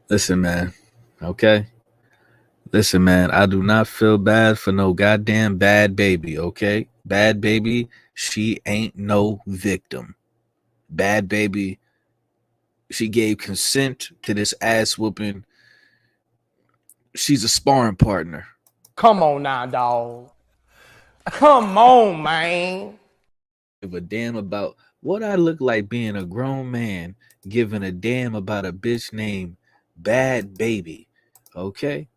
Listen, man. Okay. Listen, man. I do not feel bad for no goddamn bad baby. Okay. Bad baby. She ain't no victim. Bad baby. She gave consent to this ass whooping. She's a sparring partner. Come on now, dog. Come on, man. Give a damn about what I look like being a grown man, giving a damn about a bitch named Bad Baby. Okay.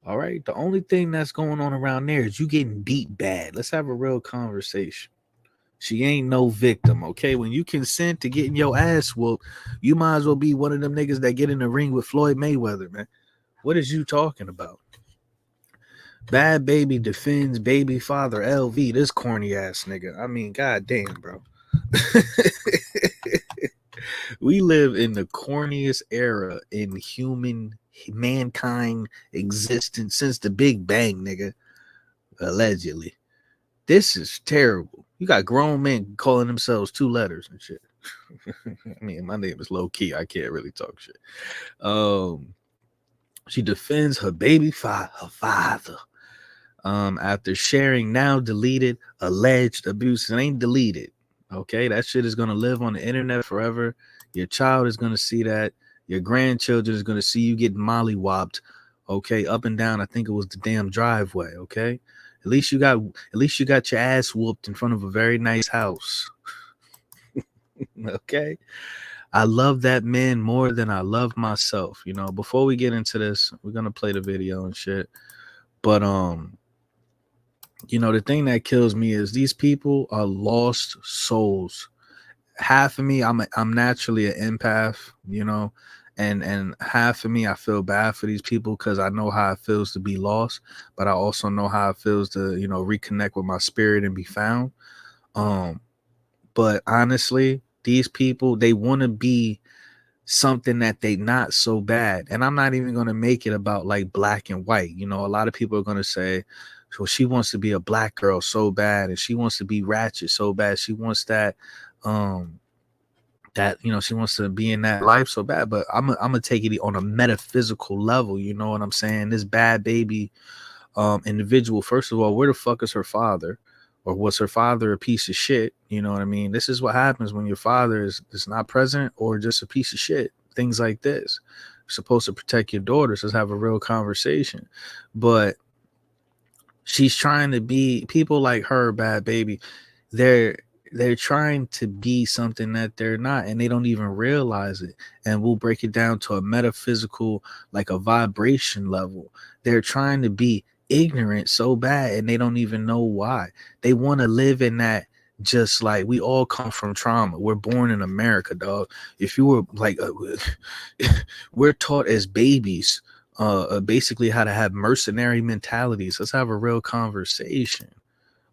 All right. The only thing that's going on around there is you getting beat bad. Let's have a real conversation. She ain't no victim, okay? When you consent to getting your ass whooped, you might as well be one of them niggas that get in the ring with Floyd Mayweather, man. What is you talking about? Bad Baby defends baby father LV, this corny ass nigga. I mean, goddamn, bro. We live in the corniest era in human mankind existence since the Big Bang, nigga. Allegedly. This is terrible. You got grown men calling themselves two letters and shit. I mean, my name is low key. I can't really talk shit. Um, she defends her her father. After sharing now deleted alleged abuse. It ain't deleted. Okay, that shit is gonna live on the internet forever. Your child is gonna see that. Your grandchildren is gonna see you getting mollywopped. Okay, up and down. I think it was the damn driveway. Okay, at least you got your ass whooped in front of a very nice house. Okay, I love that man more than I love myself. You know. Before we get into this, we're gonna play the video and shit. But the thing that kills me is these people are lost souls. Half of me, I'm naturally an empath, and half of me, I feel bad for these people because I know how it feels to be lost, but I also know how it feels to reconnect with my spirit and be found. Um, but honestly, these people, they want to be something that they not so bad, and I'm not even going to make it about like black and white. A lot of people are going to say, so she wants to be a black girl so bad, and she wants to be ratchet so bad, she wants um that she wants to be in that life so bad. But I'm gonna take it on a metaphysical level. You know what I'm saying? This Bad Baby individual, first of all, where the fuck is her father? Or was her father a piece of shit? You know what I mean? This is what happens when your father is not present or just a piece of shit. Things like this. You're supposed to protect your daughters. Let's have a real conversation. But she's trying to be, people like her, Bad Baby, they're they're trying to be something that they're not, and they don't even realize it. And we'll break it down to a metaphysical, like a vibration level. They're trying to be ignorant so bad, and they don't even know why. They want to live in that. Just like we all come from trauma. We're born in America, dog. If you were like we're taught as babies basically how to have mercenary mentalities. Let's have a real conversation.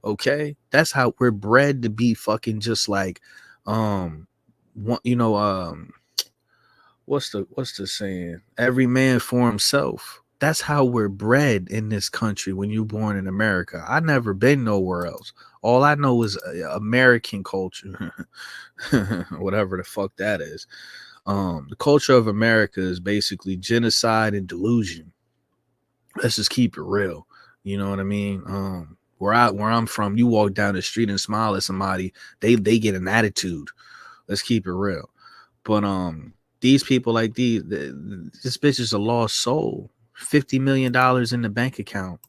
Okay, that's how we're bred to be. Fucking just like um one, what's the saying, every man for himself. That's how we're bred in this country. When you're born in America, I never been nowhere else. All I know is American culture. Whatever the fuck that is. The culture of America is basically genocide and delusion. Let's just keep it real. You know what I mean? Where I'm from, you walk down the street and smile at somebody, they get an attitude. Let's keep it real. But these people like this bitch is a lost soul. $50 million in the bank account,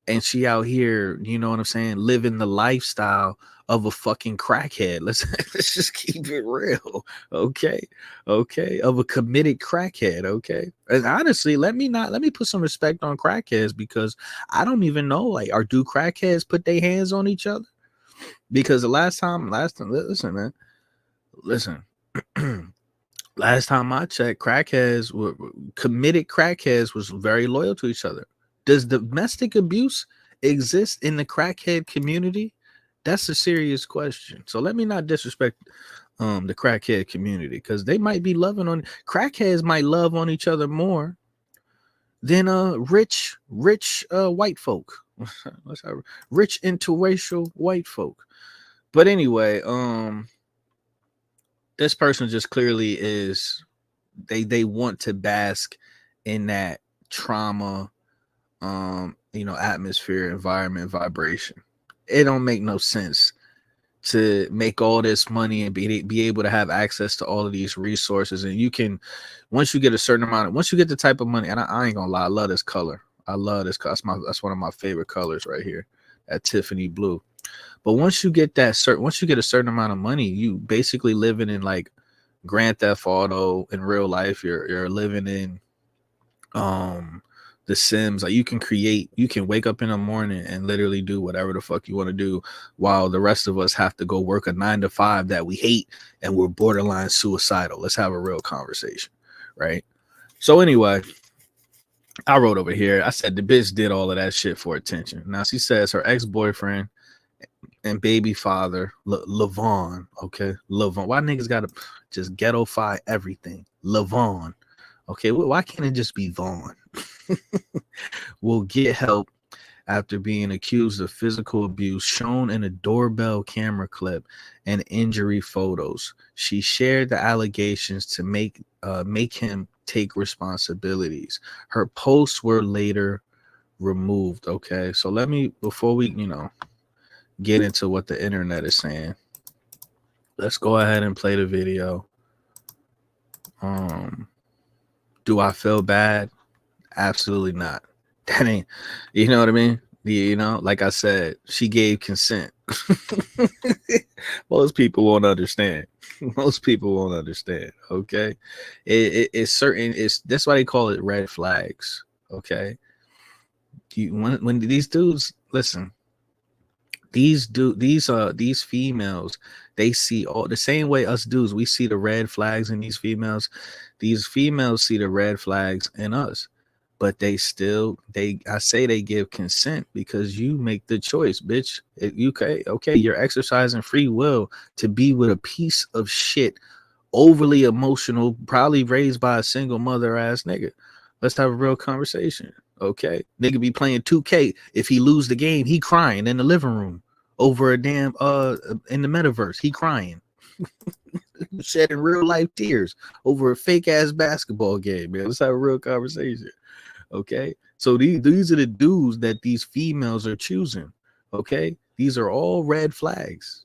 and she out here, you know what I'm saying, living the lifestyle of a fucking crackhead. Let's just keep it real, okay, okay, of a committed crackhead, okay. And honestly, let me put some respect on crackheads, because I don't even know, like, do crackheads put their hands on each other? Because last time, listen, man, listen. Last time I checked, committed crackheads was very loyal to each other. Does domestic abuse exist in the crackhead community? That's a serious question. So let me not disrespect the crackhead community, because they might be loving on, crackheads might love on each other more than rich white folk. Let's have rich interracial white folk. But anyway, this person just clearly is, they want to bask in that trauma, atmosphere, environment, vibration. It don't make no sense to make all this money and be able to have access to all of these resources. And you can, once you get a certain amount, once you get the type of money, and I ain't gonna lie, I love this color. I love this color. That's one of my favorite colors right here, that Tiffany blue. But once you get once you get a certain amount of money, you basically living in like Grand Theft Auto in real life. You're living in um the Sims. Like, you can wake up in the morning and literally do whatever the fuck you want to do, while the rest of us have to go work a 9 to 5 that we hate, and we're borderline suicidal. Let's have a real conversation, right? So anyway, I wrote over here, I said the bitch did all of that shit for attention. Now she says her ex-boyfriend and baby father, Levon, okay? Levon. Why niggas gotta just ghetto-fy everything? Levon. Okay, why can't it just be Vaughn? Will get help after being accused of physical abuse, shown in a doorbell camera clip and injury photos. She shared the allegations to make him take responsibilities. Her posts were later removed. Okay, so let me, before we get into what the internet is saying, let's go ahead and play the video. Do I feel bad? Absolutely not. That ain't, you know what I mean? Like I said, she gave consent. Most people won't understand. Most people won't understand. Okay, it's certain. It's that's why they call it red flags. Okay, when these dudes listen, these females, they see all the same way us dudes. We see the red flags in these females. These females see the red flags in us, but I say they give consent because you make the choice, bitch. Okay, you're exercising free will to be with a piece of shit, overly emotional, probably raised by a single mother ass nigga. Let's have a real conversation. Okay, nigga be playing 2K. If he lose the game, he crying in the living room over a damn in the metaverse. He crying, shedding real life tears over a fake ass basketball game. Man, let's have a real conversation. Okay, so these are the dudes that these females are choosing. Okay, these are all red flags.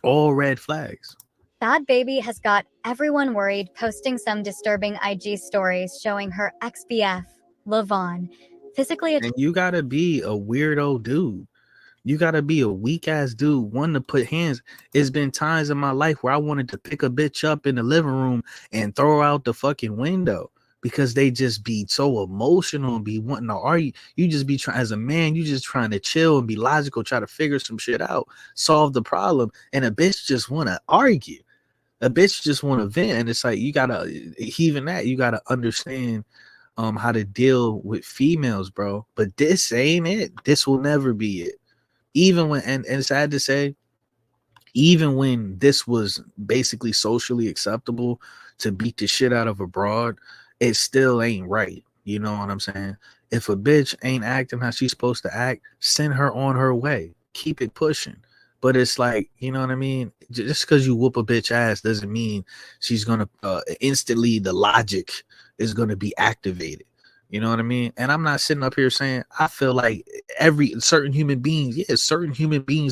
All red flags. Bhad Bhabie has got everyone worried, posting some disturbing IG stories showing her ex-BF, Levon, physically And you gotta be a weirdo dude. You gotta be a weak ass dude, one to put hands. It's been times in my life where I wanted to pick a bitch up in the living room and throw her out the fucking window because they just be so emotional and be wanting to argue. You just be trying, as a man, you just trying to chill and be logical, try to figure some shit out, solve the problem, and a bitch just want to argue. A bitch just want to vent, and it's like you gotta, even that, you gotta understand how to deal with females, bro. But this ain't it. This will never be it. Even when, and it's sad to say, even when this was basically socially acceptable to beat the shit out of a broad, it still ain't right. You know what I'm saying? If a bitch ain't acting how she's supposed to act, send her on her way. Keep it pushing. But it's like, you know what I mean? Just because you whoop a bitch ass doesn't mean she's gonna instantly, the logic is gonna be activated. You know what I mean? And I'm not sitting up here saying I feel like certain human beings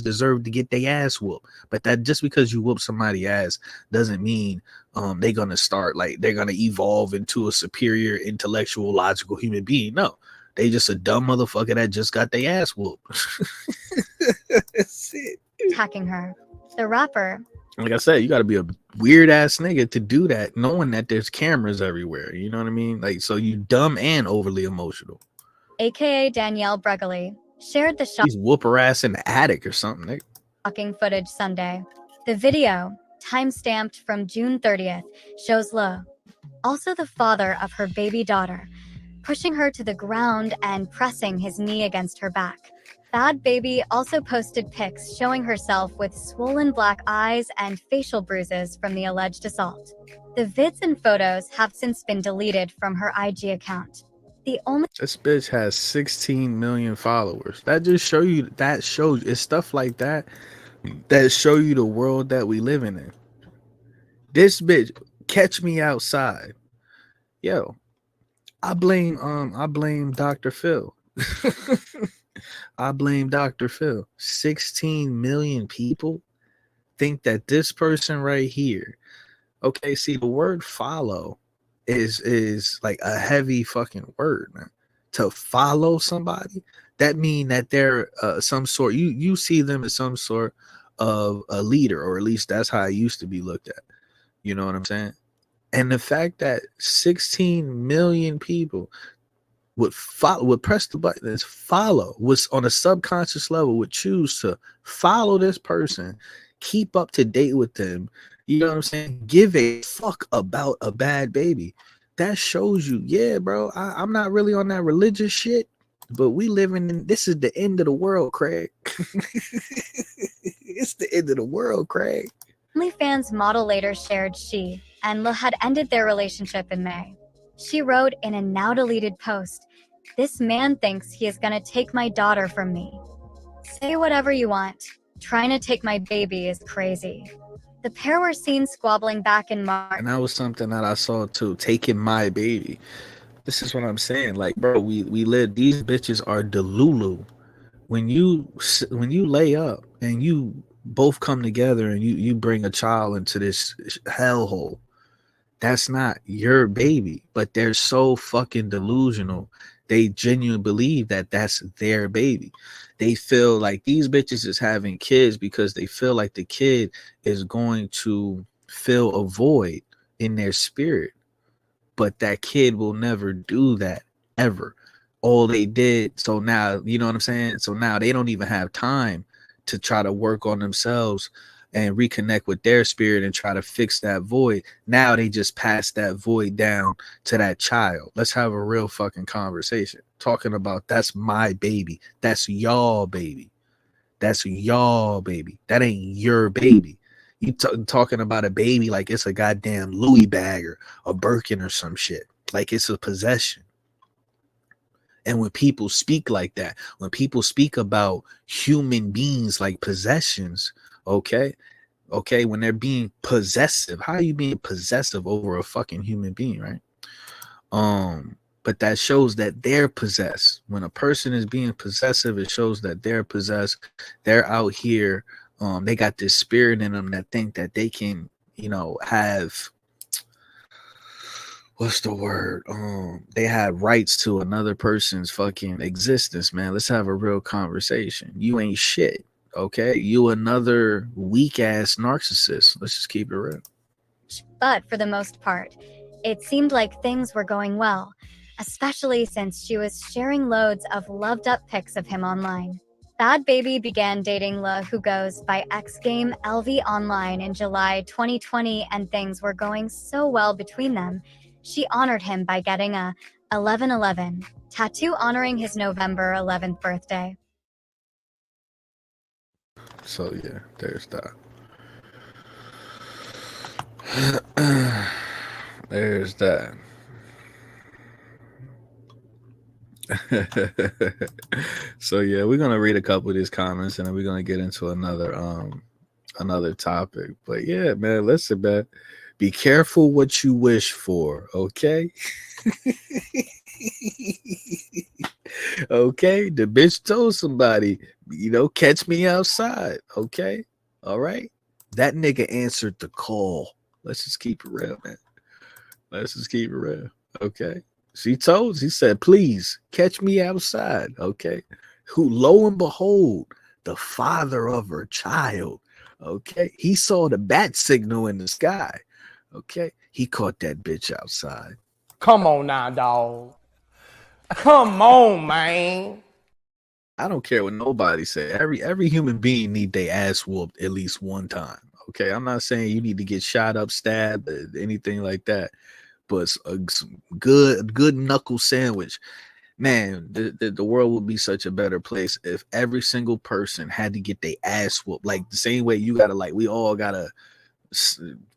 deserve to get their ass whooped. But that just because you whoop somebody's ass doesn't mean they're gonna start, like, they're gonna evolve into a superior intellectual, logical human being. No, they just a dumb motherfucker that just got their ass whooped. That's it. attacking her. The rapper, Like I said, you got to be a weird ass nigga to do that, knowing that there's cameras everywhere. You know what I mean? Like, so you dumb and overly emotional. aka Danielle Bregoli, shared the He's whoop her ass in the attic or something. Nigga. shocking footage Sunday. The video, time-stamped from June 30th, shows Le, also the father of her baby daughter, pushing her to the ground and pressing his knee against her back. Bhad Bhabie also posted pics showing herself with swollen black eyes and facial bruises from the alleged assault. The vids and photos have since been deleted from her IG account. This bitch has 16 million followers. That just shows it's stuff like that that show you the world that we living in. This bitch catch me outside. Yo, I blame Dr. Phil. I blame Dr. Phil. 16 million people think that this person right here. Okay, see the word follow is like a heavy fucking word, man. To follow somebody, that mean that they're some sort. You see them as some sort of a leader, or at least that's how it used to be looked at. You know what I'm saying? And the fact that 16 million people would follow, would press the button and follow, was on a subconscious level, would choose to follow this person, keep up to date with them. You know what I'm saying? Give a fuck about a bad baby. That shows you, yeah, bro. I'm not really on that religious shit, but we living in, this is the end of the world, Craig. It's the end of the world, Craig. OnlyFans model later shared she and Le had ended their relationship in May. She wrote in a now deleted post, "This man thinks he is gonna take my daughter from me. Say whatever you want. Trying to take my baby is crazy." The pair were seen squabbling back in March. And that was something that I saw too, taking my baby. This is what I'm saying. Like, bro, we live, these bitches are delulu. When you lay up and you both come together and you bring a child into this hellhole, that's not your baby. But they're so fucking delusional. They genuinely believe that that's their baby. They feel like these bitches is having kids because they feel like the kid is going to fill a void in their spirit. But that kid will never do that ever. All they did, so now, you know what I'm saying? So now they don't even have time to try to work on themselves and reconnect with their spirit and try to fix that void. Now they just pass that void down to that child. Let's have a real fucking conversation. Talking about, that's my baby. That's y'all baby. That's y'all baby. That ain't your baby. You talking about a baby like it's a goddamn Louis bag or a Birkin or some shit. Like it's a possession. And when people speak like that, when people speak about human beings like possessions, okay, when they're being possessive, how are you being possessive over a fucking human being, right? But that shows that they're possessed. When a person is being possessive, it shows that they're possessed. They're out here. They got this spirit in them that think that they can, have, what's the word? They have rights to another person's fucking existence, man. Let's have a real conversation. You ain't shit, okay? You another weak ass narcissist. Let's just keep it real. But for the most part, it seemed like things were going well, especially since she was sharing loads of loved up pics of him online. Bhad Bhabie began dating Le, who goes by X Game LV online, in July 2020, and things were going so well between them. She honored him by getting a 11/11 tattoo honoring his November 11th birthday. So yeah, there's that. There's that. So yeah, we're gonna read a couple of these comments and then we're gonna get into another topic. But yeah, man, listen, man, be careful what you wish for, okay? Okay, the bitch told somebody, catch me outside, okay? All right, that nigga answered the call. Let's just keep it real, man. Let's just keep it real, okay? She said, please catch me outside, okay? Who, lo and behold, the father of her child, okay? He saw the bat signal in the sky, okay? He caught that bitch outside. Come on now, dog. Come on, man. I don't care what nobody say. Every human being need their ass whooped at least one time, okay? I'm not saying you need to get shot up, stabbed, anything like that. But a good knuckle sandwich, man. The world would be such a better place if every single person had to get their ass whooped, like the same way you gotta, like, we all gotta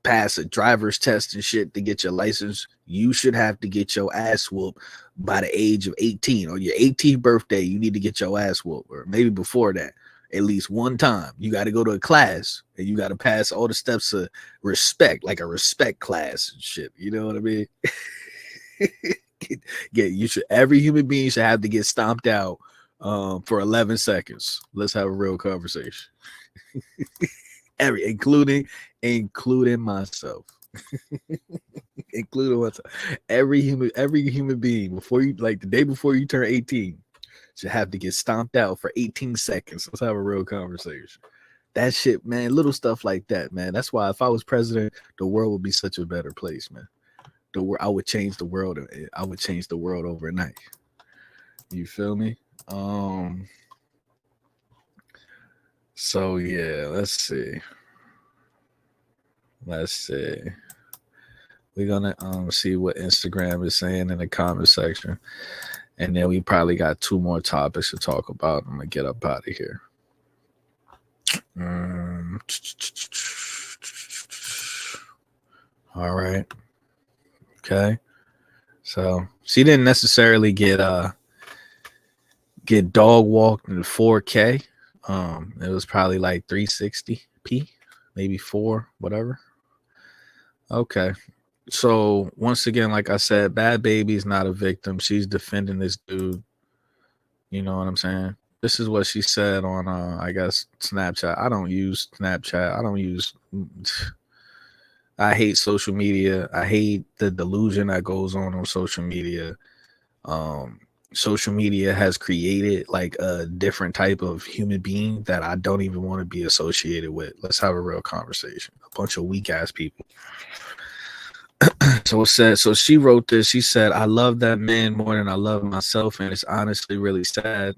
pass a driver's test and shit to get your license. You should have to get your ass whooped by the age of 18, or your 18th birthday. You need to get your ass whooped, or maybe before that. at least one time. You got to go to a class and you got to pass all the steps of respect, like a respect class and shit. You know what I mean? You should. Every human being should have to get stomped out for 11 seconds. Let's have a real conversation. Including myself. Including myself. Every human being before you, like the day before you turn 18, should have to get stomped out for 18 seconds. Let's have a real conversation. That shit, man, little stuff like that, man. That's why if I was president, the world would be such a better place, man. I would change the world. I would change the world overnight. You feel me? So yeah, let's see. We're gonna see what Instagram is saying in the comment section. And then we probably got 2 more topics to talk about. I'm gonna get up out of here. All right. Okay. So she didn't necessarily get dog walked in 4K. It was probably like 360p, maybe 4, whatever. Okay. So once again, like I said, Bhad Bhabie is not a victim. She's defending this dude. You know what I'm saying? This is what she said on I guess Snapchat. I don't use Snapchat. I hate social media. I hate the delusion that goes on social media. Social media has created like a different type of human being that I don't even want to be associated with. Let's have a real conversation. A bunch of weak ass people. So she wrote this. She said, I love that man more than I love myself, and it's honestly really sad.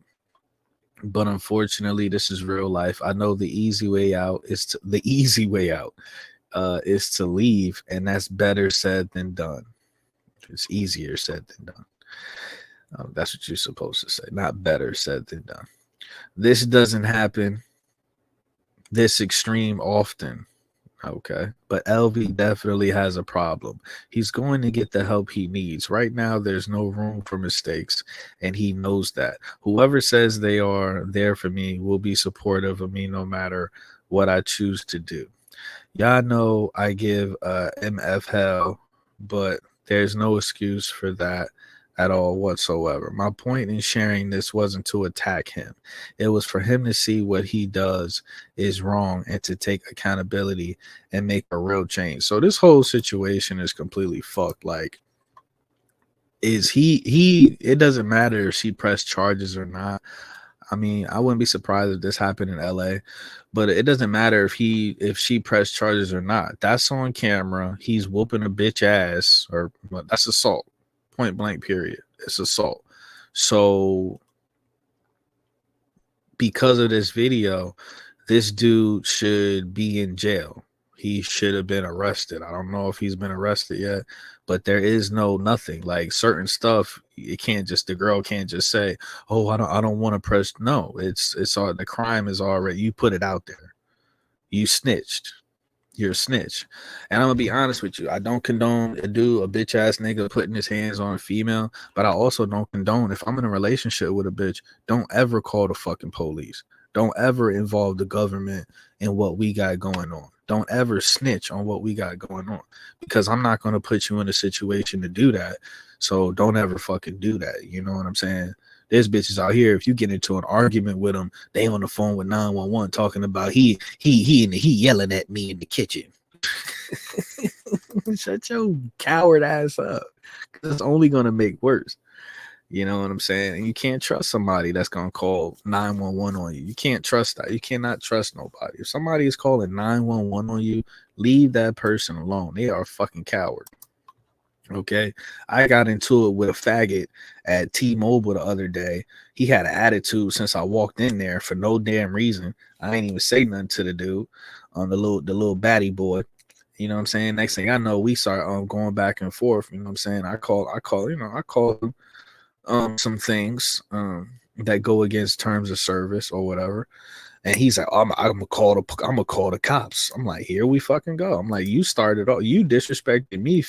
But unfortunately, this is real life. I know the easy way out is to leave, and that's better said than done. It's easier said than done. That's what you're supposed to say, not better said than done. This doesn't happen this extreme often. Okay, but LV definitely has a problem. He's going to get the help he needs. Right now, there's no room for mistakes, and he knows that. Whoever says they are there for me will be supportive of me no matter what I choose to do. Y'all know I give MF hell, but there's no excuse for that at all whatsoever. My point in sharing this wasn't to attack him. It was for him to see what he does is wrong and to take accountability and make a real change. So this whole situation is completely fucked. Like, it doesn't matter if she pressed charges or not. I mean, I wouldn't be surprised if this happened in LA, but it doesn't matter if she pressed charges or not. That's on camera. He's whooping a bitch ass, or well, that's assault. Point blank, period. It's assault. So because of this video, this dude should be in jail. He should have been arrested. I don't know if he's been arrested yet, but there is nothing like certain stuff. The girl can't just say, "Oh, I don't want to press." No, it's all, the crime is already, you put it out there. You snitched. You're a snitch. And I'm gonna be honest with you. I don't condone a bitch ass nigga putting his hands on a female, but I also don't condone, if I'm in a relationship with a bitch, don't ever call the fucking police. Don't ever involve the government in what we got going on. Don't ever snitch on what we got going on, because I'm not gonna put you in a situation to do that. So don't ever fucking do that. You know what I'm saying? There's bitches out here, if you get into an argument with them, they on the phone with 911 talking about he yelling at me in the kitchen. Shut your coward ass up. It's only gonna make worse. You know what I'm saying? And you can't trust somebody that's gonna call 911 on you. You can't trust that. You cannot trust nobody. If somebody is calling 911 on you, leave that person alone. They are a fucking coward. Okay, I got into it with a faggot at T-Mobile the other day. He had an attitude since I walked in there for no damn reason. I ain't even say nothing to the dude, the little baddie boy. You know what I'm saying? Next thing I know, we start going back and forth. You know what I'm saying? I call him some things that go against terms of service or whatever. And he's like, I'm gonna call the cops. I'm like, here we fucking go. I'm like, you started off, you disrespected me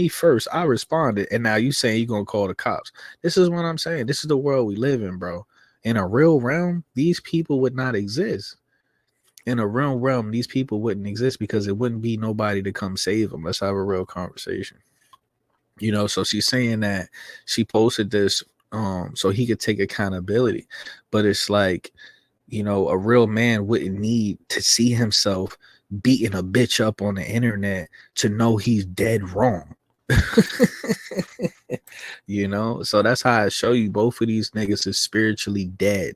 first. I responded, and now you saying you're gonna call the cops. This is what I'm saying. This is the world we live in, bro. In a real realm, these people would not exist. In a real realm, these people wouldn't exist because it wouldn't be nobody to come save them. Let's have a real conversation. You know, so she's saying that she posted this so he could take accountability. But it's like, you know, a real man wouldn't need to see himself beating a bitch up on the internet to know he's dead wrong. You know, so that's how I show you both of these niggas is spiritually dead.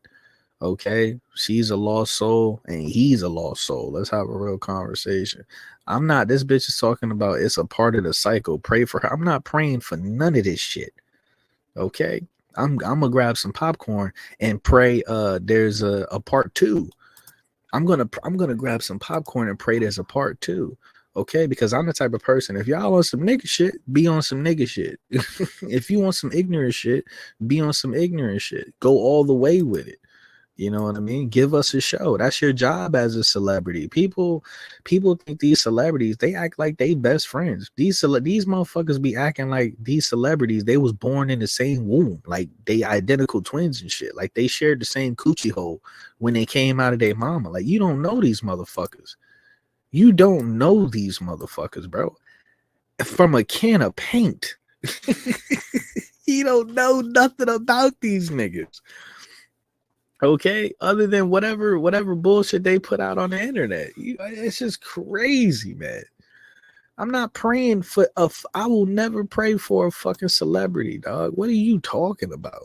Okay, she's a lost soul and he's a lost soul. Let's have a real conversation. I'm not, this bitch is talking about it's a part of the cycle. Pray for her. I'm not praying for none of this shit. Okay, I'm gonna grab some popcorn and pray there's a part two. I'm gonna grab some popcorn and pray there's a part two. Okay, because I'm the type of person, if y'all want some nigga shit, be on some nigga shit. If you want some ignorant shit, be on some ignorant shit. Go all the way with it. You know what I mean? Give us a show. That's your job as a celebrity. People think these celebrities, they act like they best friends. These motherfuckers be acting like these celebrities, they was born in the same womb, like they identical twins and shit. Like they shared the same coochie hole when they came out of their mama. Like you don't know these motherfuckers. You don't know these motherfuckers, bro. From a can of paint. You don't know nothing about these niggas. Okay, other than whatever bullshit they put out on the internet. It's just crazy, man. I'm not praying for I will never pray for a fucking celebrity, dog. What are you talking about?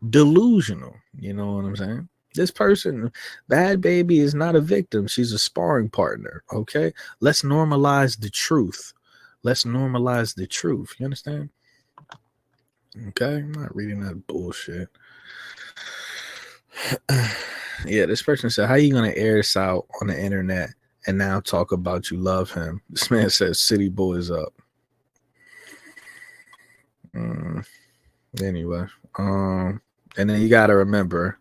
Delusional. You know what I'm saying? This person, Bhad Bhabie, is not a victim. She's a sparring partner. Okay, let's normalize the truth. Let's normalize the truth. You understand? Okay, I'm not reading that bullshit. Yeah, this person said, how you gonna air this out on the internet and now talk about you love him? This man says City Boys up. Anyway, and then you gotta remember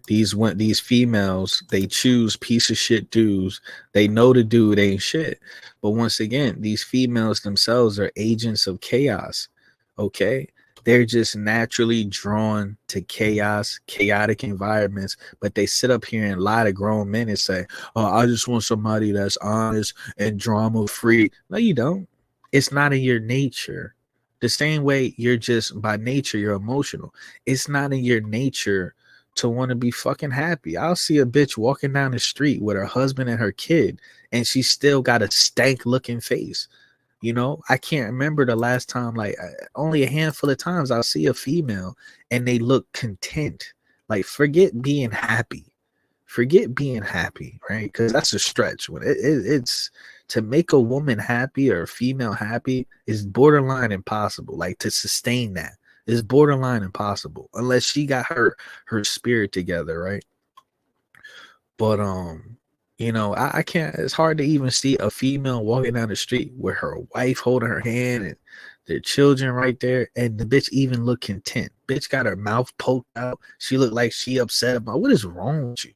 these females, they choose piece of shit dudes. They know the dude ain't shit. But once again, these females themselves are agents of chaos. Okay, they're just naturally drawn to chaos, chaotic environments, but they sit up here and lie to grown men and say, oh, I just want somebody that's honest and drama free. No, you don't. It's not in your nature. The same way you're just by nature, you're emotional. It's not in your nature to want to be fucking happy. I'll see a bitch walking down the street with her husband and her kid, and she still got a stank looking face. You know, I can't remember the last time, like only a handful of times I'll see a female and they look content. Like forget being happy, right? Because that's a stretch. When it's to make a woman happy or a female happy is borderline impossible. Like to sustain that is borderline impossible unless she got her spirit together, right? But you know, I can't, it's hard to even see a female walking down the street with her wife holding her hand and their children right there, and the bitch even look content. Bitch got her mouth poked out. She looked like she upset about, what is wrong with you?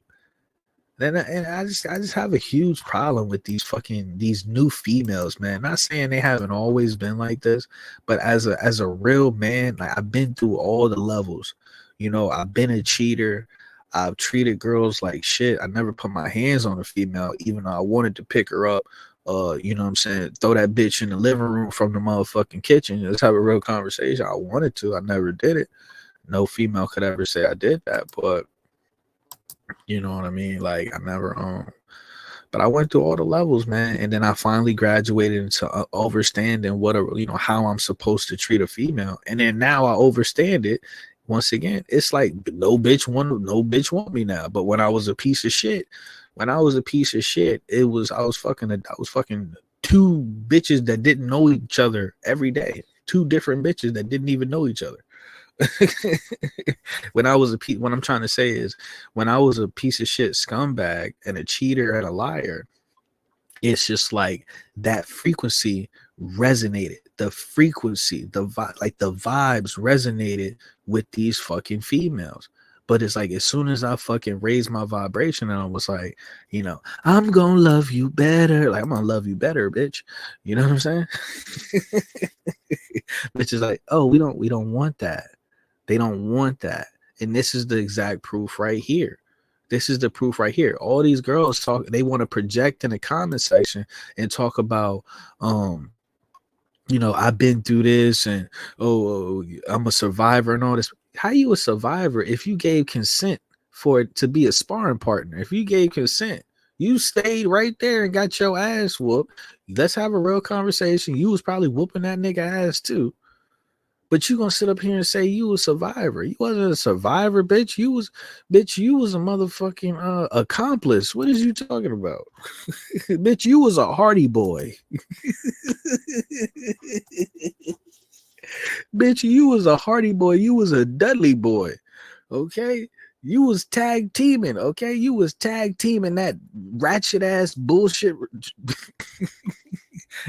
And I just have a huge problem with these new females, man. Not saying they haven't always been like this, but as a real man, like I've been through all the levels. You know, I've been a cheater. I've treated girls like shit. I never put my hands on a female, even though I wanted to pick her up. You know what I'm saying? Throw that bitch in the living room from the motherfucking kitchen. Let's have a real conversation. I wanted to. I never did it. No female could ever say I did that, but you know what I mean? Like I never but I went through all the levels, man, and then I finally graduated into understanding how I'm supposed to treat a female, and then now I understand it. Once again, it's like no bitch want me now. But when I was a piece of shit, it was I was fucking two bitches that didn't know each other every day. Two different bitches that didn't even know each other. What I'm trying to say is when I was a piece of shit scumbag and a cheater and a liar, it's just like that frequency resonated. The frequency, the vibes resonated with these fucking females. But it's like as soon as I fucking raised my vibration and I was like, you know, I'm gonna love you better. Like I'm gonna love you better, bitch. You know what I'm saying? Bitch is like, oh, we don't want that. They don't want that. And this is the exact proof right here. This is the proof right here. All these girls talk, they want to project in the comment section and talk about, I've been through this and I'm a survivor and all this. How you a survivor if you gave consent for it to be a sparring partner? If you gave consent, you stayed right there and got your ass whooped. Let's have a real conversation. You was probably whooping that nigga ass too. But you gonna sit up here and say you a survivor? You wasn't a survivor, bitch. You was a motherfucking accomplice. What is you talking about? Bitch, you was a Hardy boy. Bitch, you was a Hardy boy. You was a Dudley boy. Okay? You was tag teaming. Okay? You was tag teaming that ratchet ass bullshit.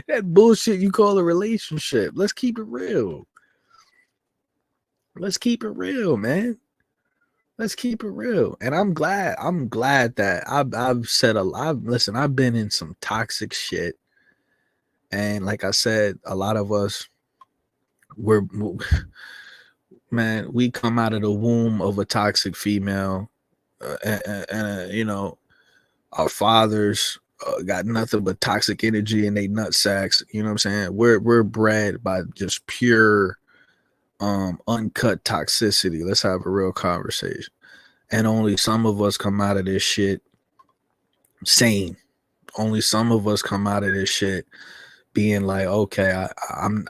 That bullshit you call a relationship. Let's keep it real. Let's keep it real, man. Let's keep it real. And I'm glad that I've said a lot. Listen, I've been in some toxic shit. And like I said, a lot of us we come out of the womb of a toxic female, and our fathers got nothing but toxic energy in they nut sacks. You know what I'm saying? We're bred by just pure uncut toxicity. Let's have a real conversation. And only some of us come out of this shit sane. Only some of us come out of this shit being like, okay, I'm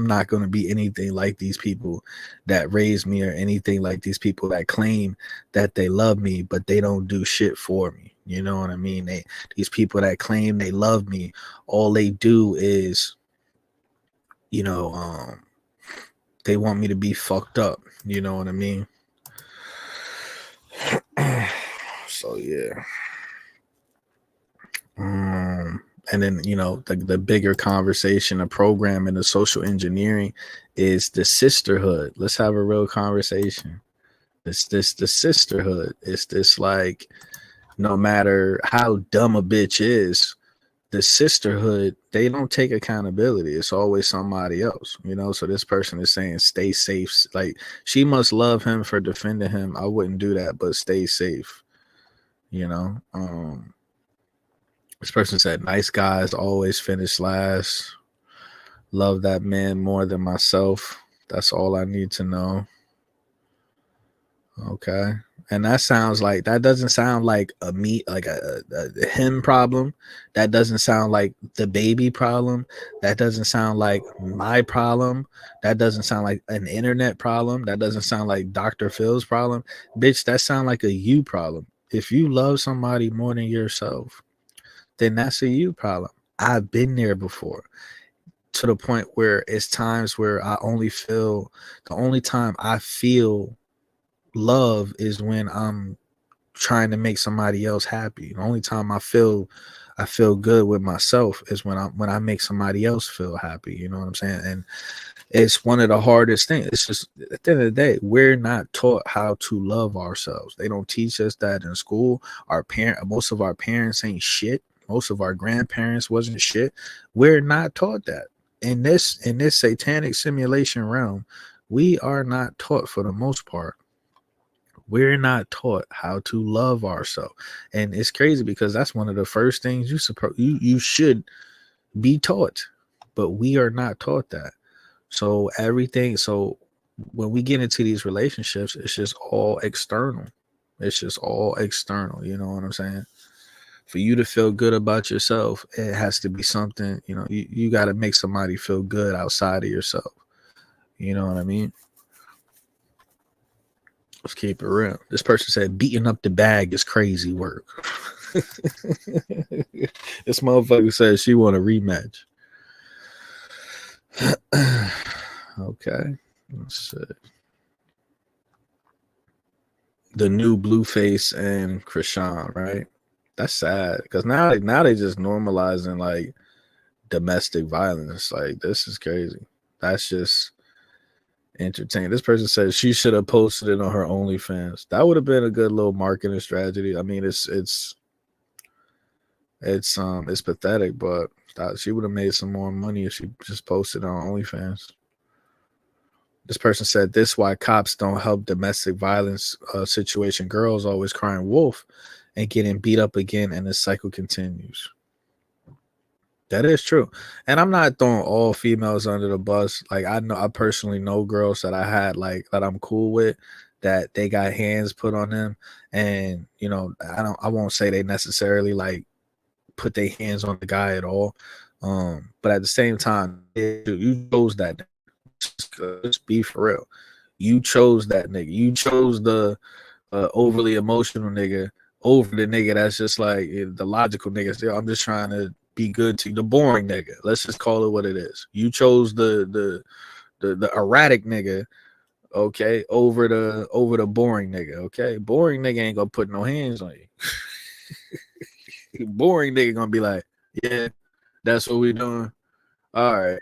not going to be anything like these people that raised me, or anything like these people that claim that they love me, but they don't do shit for me. You know what I mean? These people that claim they love me, all they do is, they want me to be fucked up. You know what I mean? So yeah. And then, the bigger conversation, the program, and the social engineering is the sisterhood. Let's have a real conversation. It's the sisterhood. It's this, like, no matter how dumb a bitch is, the sisterhood, they don't take accountability. It's always somebody else, So this person is saying, stay safe. Like, she must love him for defending him. I wouldn't do that, but stay safe. This person said, nice guys always finish last. Love that man more than myself. That's all I need to know. Okay. And that doesn't sound like a him problem. That doesn't sound like the baby problem. That doesn't sound like my problem. That doesn't sound like an internet problem. That doesn't sound like Dr. Phil's problem. Bitch, that sound like a you problem. If you love somebody more than yourself, then that's a you problem. I've been there before, to the point where it's times where the only time I feel love is when I'm trying to make somebody else happy. The only time I feel good with myself is when I make somebody else feel happy. You know what I'm saying? And it's one of the hardest things. It's just, at the end of the day, we're not taught how to love ourselves. They don't teach us that in school. Most of our parents ain't shit. Most of our grandparents wasn't shit. We're not taught that. In this satanic simulation realm, we are not taught, for the most part. We're not taught how to love ourselves. And it's crazy because that's one of the first things you should be taught. But we are not taught that. So when we get into these relationships, it's just all external. It's just all external. You know what I'm saying? For you to feel good about yourself, it has to be something, you got to make somebody feel good outside of yourself. You know what I mean? Let's keep it real. This person said beating up the bag is crazy work. This motherfucker says she want a rematch. Okay. Let's see. The new Blueface and Krishan, right? That's sad because now they just normalizing like domestic violence. Like, this is crazy. That's just entertaining. This person says she should have posted it on her OnlyFans. That would have been a good little marketing strategy. I mean, it's pathetic, but she would have made some more money if she just posted it on OnlyFans. This person said this why cops don't help domestic violence situation. Girls always crying wolf and getting beat up again, and the cycle continues. That is true. And I'm not throwing all females under the bus. Like I personally know girls that I had like that I'm cool with that they got hands put on them. And I won't say they necessarily like put their hands on the guy at all. But at the same time, you chose that. Let's be for real. You chose that nigga. You chose the overly emotional nigga over the nigga that's just like the logical nigga. Yo, I'm just trying to be good to you. The boring nigga. Let's just call it what it is. You chose the erratic nigga, okay, over the boring nigga, okay. Boring nigga ain't gonna put no hands on you. Boring nigga gonna be like, yeah, that's what we doing. All right,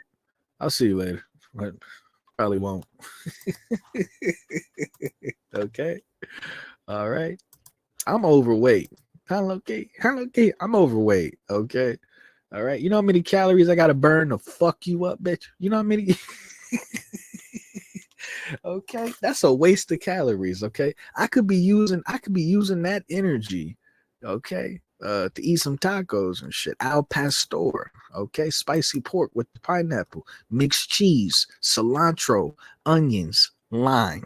I'll see you later. But probably won't. Okay. All right. I'm overweight. Hello, Kate. I'm overweight. Okay. All right. You know how many calories I gotta burn to fuck you up, bitch? You know how many? Okay. That's a waste of calories. Okay. I could be using that energy. Okay. To eat some tacos and shit. Al pastor. Okay. Spicy pork with pineapple, mixed cheese, cilantro, onions, lime,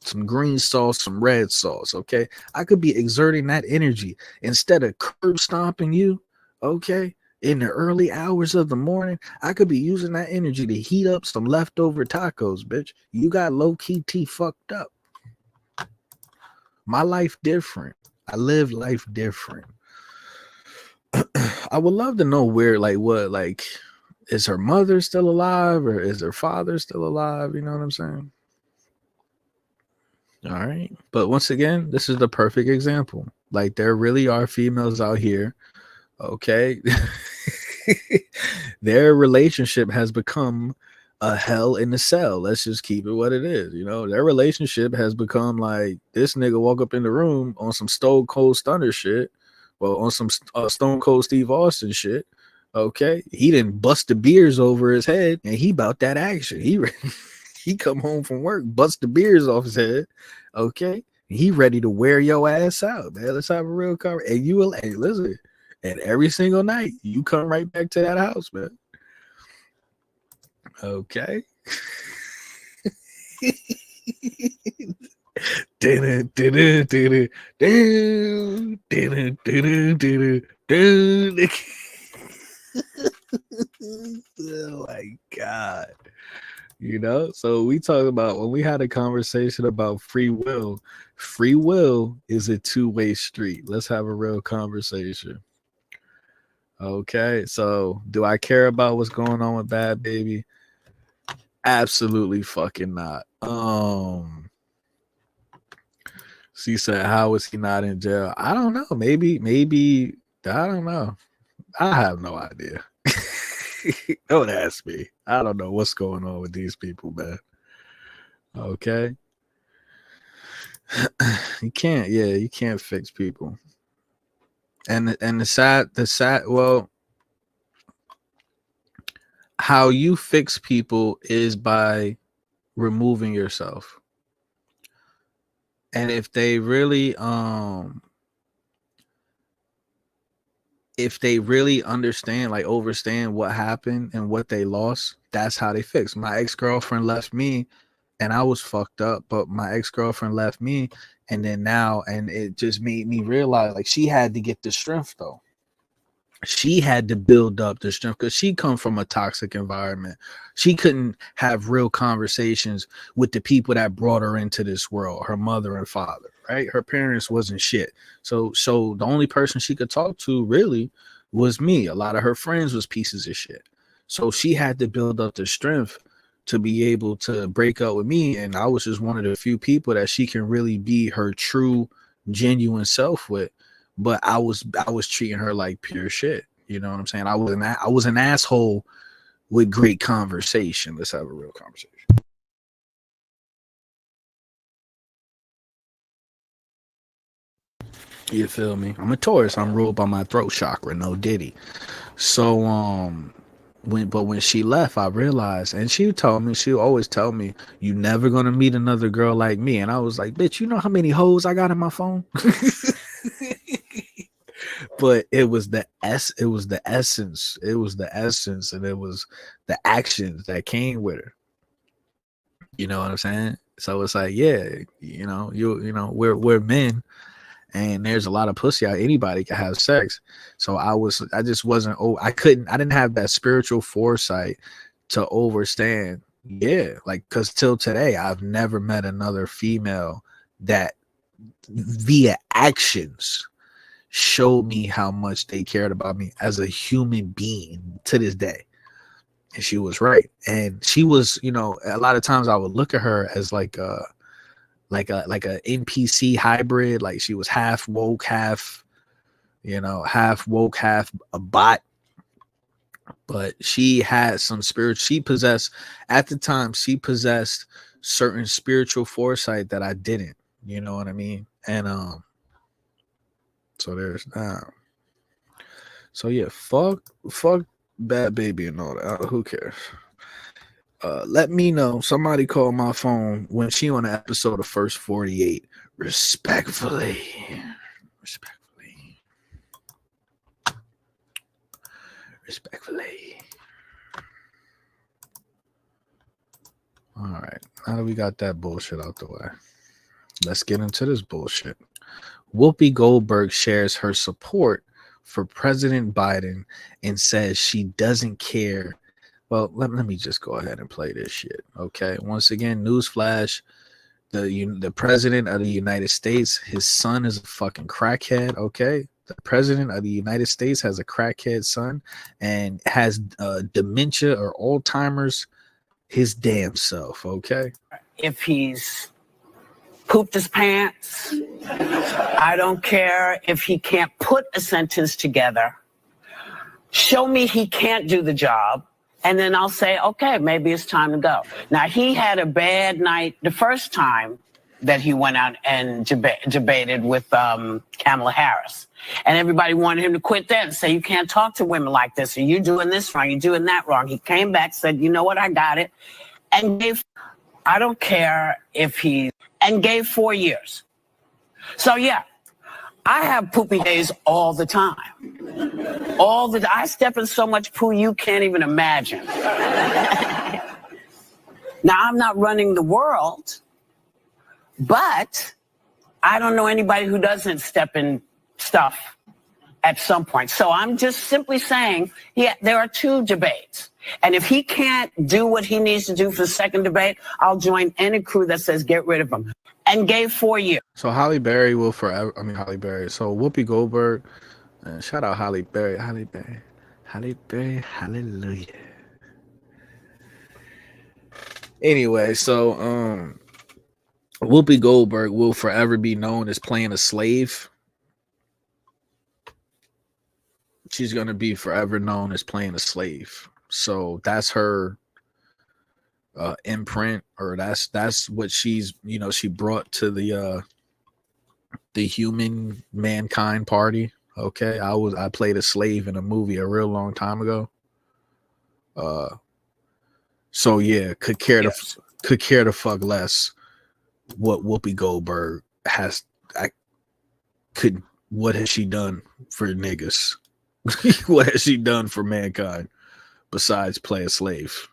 some green sauce, some red sauce. Okay. I could be exerting that energy instead of curb stomping you. Okay. In the early hours of the morning, I could be using that energy to heat up some leftover tacos, bitch. You got low key T fucked up. My life different. I live life different. I would love to know where, like, what, like, is her mother still alive or is her father still alive? You know what I'm saying? All right. But once again, this is the perfect example. Like, there really are females out here. Okay. Their relationship has become a hell in the cell. Let's just keep it what it is. Their relationship has become like this nigga walk up in the room on some Stone Cold Stunner shit. Well, on some Stone Cold Steve Austin shit. Okay. He didn't bust the beers over his head and he about that action. He come home from work, bust the beers off his head. Okay. He ready to wear your ass out, man. Let's have a real conversation. And you will, hey, listen. And every single night, you come right back to that house, man. Okay. Oh my God. So we talk about when we had a conversation about free will is a two-way street. Let's have a real conversation. Okay, so do I care about what's going on with Bhad Bhabie? Absolutely fucking not. She said, how is he not in jail? I don't know. Maybe, I don't know. I have no idea. Don't ask me. I don't know what's going on with these people, man. Okay. You can't fix people. And the sad, well, how you fix people is by removing yourself. And if they really understand, like understand what happened and what they lost, that's how they fix. My ex-girlfriend left me and I was fucked up, but my ex-girlfriend left me and it just made me realize like she had to get the strength though. She had to build up the strength because she come from a toxic environment. She couldn't have real conversations with the people that brought her into this world, her mother and father, right? Her parents wasn't shit. So the only person she could talk to really was me. A lot of her friends was pieces of shit. So she had to build up the strength to be able to break up with me. And I was just one of the few people that she can really be her true, genuine self with. But I was treating her like pure shit. You know what I'm saying? I was an asshole with great conversation. Let's have a real conversation. You feel me? I'm a Taurus. I'm ruled by my throat chakra. No Diddy. So when she left, I realized, and she always tell me, you never gonna meet another girl like me. And I was like, bitch, you know how many hoes I got in my phone? But it was the essence, and it was the actions that came with her. You know what I'm saying? So it's like, yeah, we're men, and there's a lot of pussy out. Anybody can have sex. So I just wasn't. Oh, I didn't have that spiritual foresight to understand. Yeah, like, because till today, I've never met another female that via actions showed me how much they cared about me as a human being to this day. And she was right. And she was, a lot of times I would look at her as like a NPC hybrid. Like, she was half woke, half a bot. But she had some spirit. At the time, she possessed certain spiritual foresight that I didn't. You know what I mean? And so there's that. So yeah, fuck Bhad Bhabie and all that. Who cares? Let me know. Somebody call my phone when she on the episode of First 48. Respectfully. All right. Now that we got that bullshit out the way, let's get into this bullshit. Whoopi Goldberg shares her support for President Biden and says she doesn't care. Well, let me just go ahead and play this shit. Okay. Once again, newsflash. The president of the United States, his son is a fucking crackhead. Okay. The president of the United States has a crackhead son and has dementia or Alzheimer's his damn self. Okay. If he's pooped his pants, I don't care if he can't put a sentence together. Show me he can't do the job, and then I'll say, okay, maybe it's time to go. Now, he had a bad night the first time that he went out and debated with Kamala Harris. And everybody wanted him to quit that and say, you can't talk to women like this, or you're doing this wrong, you're doing that wrong. He came back, said, you know what, I got it, and I don't care if and gave 4 years. So yeah, I have poopy days all the time. I step in so much poo you can't even imagine. Now, I'm not running the world, but I don't know anybody who doesn't step in stuff at some point. So I'm just simply saying, yeah, there are 2 debates. And if he can't do what he needs to do for the second debate, I'll join any crew that says get rid of him. And gave 4 years. So Halle Berry will forever. I mean, Halle Berry. So Whoopi Goldberg. Shout out Halle Berry. Hallelujah. Anyway, so Whoopi Goldberg will forever be known as playing a slave. She's gonna be forever known as playing a slave. So that's her imprint, or that's what she's, she brought to the human mankind party. Okay, I played a slave in a movie a real long time ago. So yeah, could care to fuck less what Whoopi Goldberg has. What has she done for niggas? What has she done for mankind besides play a slave?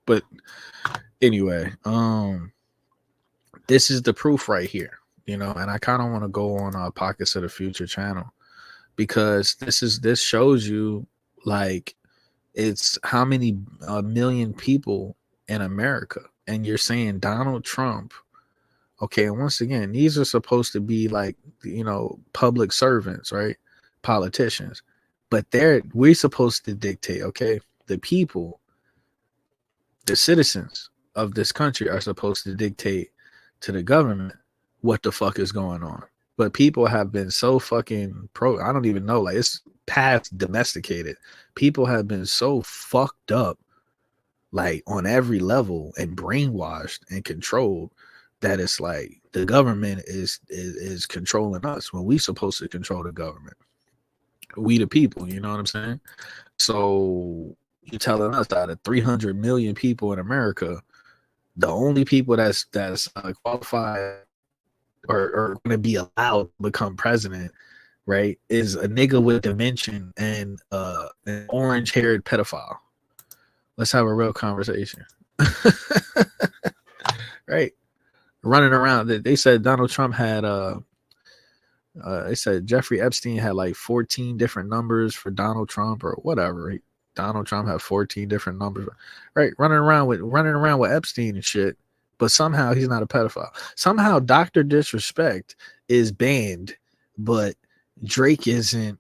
But anyway, this is the proof right here, and I kind of want to go on Pockets of the Future channel, because this shows you, like, it's how many million people in America, and you're saying Donald Trump. Okay, and once again, these are supposed to be like, public servants, right? Politicians, but we're supposed to dictate. Okay, the people, the citizens of this country are supposed to dictate to the government what the fuck is going on. But people have been so fucking I don't even know, like, it's past domesticated. People have been so fucked up, like, on every level, and brainwashed and controlled, that it's like the government is controlling us when we supposed to control the government. We the people, you know what I'm saying? So You telling us out of 300 million people in America, the only people that's qualified or going to be allowed to become president, right, is a nigga with dementia and an orange-haired pedophile. Let's have a real conversation. Right? Running around. They said Donald Trump had they said Jeffrey Epstein had like 14 different numbers for Donald Trump or whatever. Donald Trump had 14 different numbers, right? Running around with Epstein and shit, but somehow he's not a pedophile. Somehow Dr. Disrespect is banned, but Drake isn't.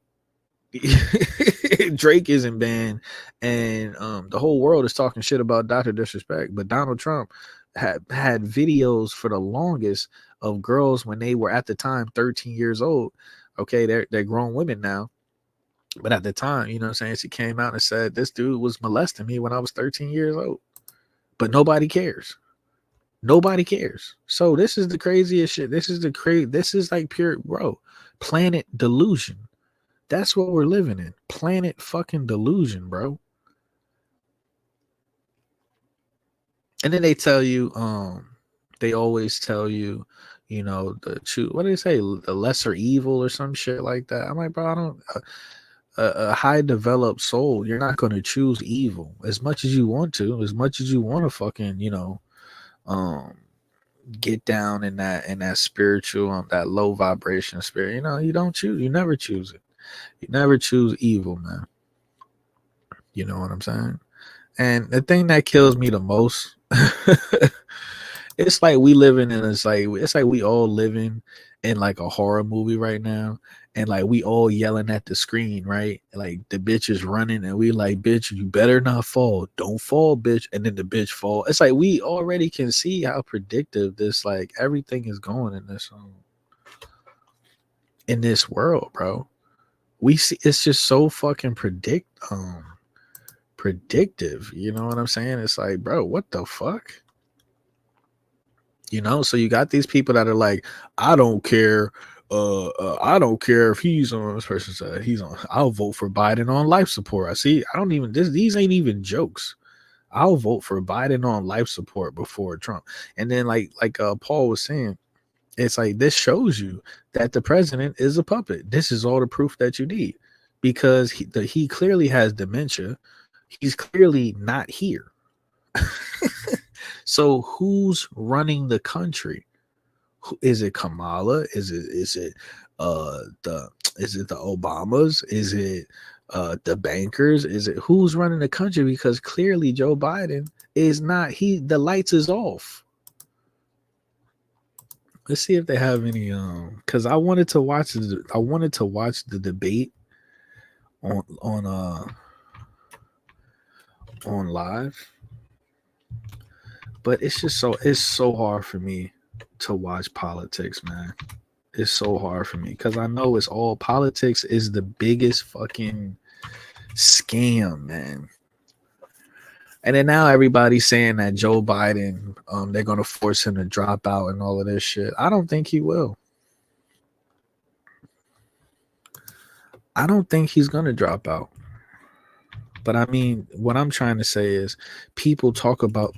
Drake isn't banned, and the whole world is talking shit about Dr. Disrespect. But Donald Trump had videos for the longest of girls when they were at the time 13 years old. Okay, they're grown women now. But at the time, you know what I'm saying, she came out and said, this dude was molesting me when I was 13 years old. But nobody cares. Nobody cares. So this is the craziest shit. This is like pure, bro, planet delusion. That's what we're living in. Planet fucking delusion, bro. And then they tell you, they always tell you, you know, what do they say? The lesser evil or some shit like that. I'm like, bro, I don't. A high developed soul, you're not going to choose evil as much as you want to, fucking, you know, get down in that spiritual, that low vibration spirit. You know, you never choose it. You never choose evil, man. You know what I'm saying? And the thing that kills me the most, it's like we living in, it's like we all living in like a horror movie right now. And like we all yelling at the screen, right? Like the bitch is running and we like, bitch, you better not fall. Don't fall, bitch. And then the bitch fall. It's like we already can see how predictive this, like everything is going in this world, bro. We see it's just so fucking predictive. You know what I'm saying? It's like, bro, what the fuck? You know, so you got these people that are like, I don't care. I don't care if he's on, this person said he's on, I'll vote for Biden on life support. I see. I don't even, these ain't even jokes. I'll vote for Biden on life support before Trump. And then like Paul was saying, it's like, this shows you that the president is a puppet. This is all the proof that you need, because he clearly has dementia. He's clearly not here. So who's running the country? Is it Kamala? Is it the Obamas? Is it the bankers? Is it who's running the country? Because clearly Joe Biden is not. The lights is off. Let's see if they have any because I wanted to watch the debate on live. But it's so hard for me to watch politics, man. It's so hard for me because I know it's all politics is the biggest fucking scam, man. And then now everybody's saying that Joe Biden, they're gonna force him to drop out and all of this shit. I don't think he will. I don't think he's gonna drop out. But I mean, what I'm trying to say is, people talk about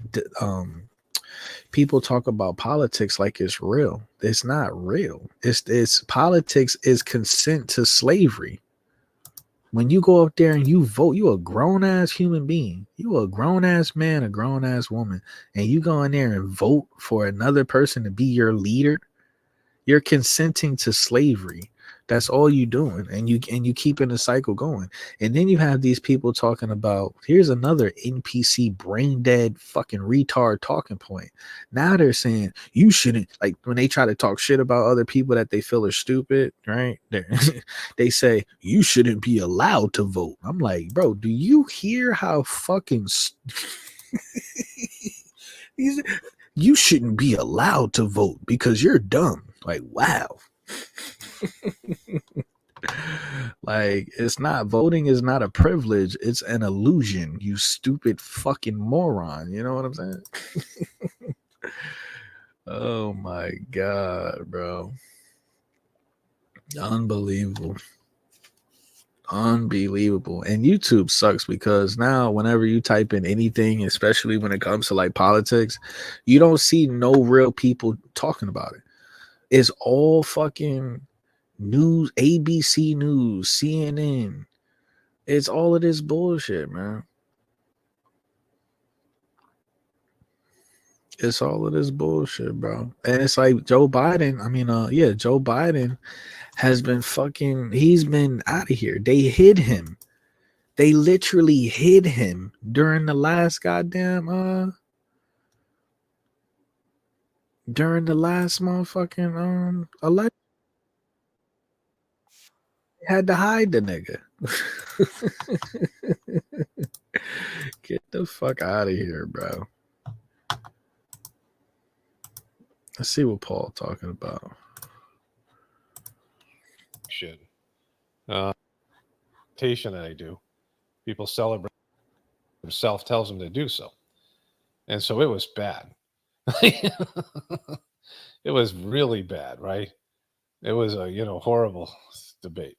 politics like it's real. It's not real. It's politics is consent to slavery. When you go up there and you vote, you a grown ass human being. You a grown ass man, a grown ass woman, and you go in there and vote for another person to be your leader. You're consenting to slavery. That's all you doing, and you keeping the cycle going. And then you have these people talking about, here's another NPC brain dead fucking retard talking point. Now they're saying you shouldn't, like when they try to talk shit about other people that they feel are stupid, right? They say you shouldn't be allowed to vote. I'm like, bro, do you hear how fucking you shouldn't be allowed to vote because you're dumb. Like, wow. Like, it's not, voting is not a privilege, it's an illusion, you stupid fucking moron. You know what I'm saying? Oh my god, bro. Unbelievable. Unbelievable. And YouTube sucks because now whenever you type in anything, especially when it comes to like politics, you don't see no real people talking about it. It's all fucking news, ABC News, CNN. It's all of this bullshit, man. It's all of this bullshit, bro. And it's like Joe Biden. I mean, Joe Biden has been fucking, he's been out of here. They hid him. They literally hid him during the last motherfucking election. They had to hide the nigga. Get the fuck out of here, bro. Let's see what Paul talking about. Shit. That I do. People celebrate. Himself tells them to do so. And so it was bad. It was really bad, right? It was a, horrible debate.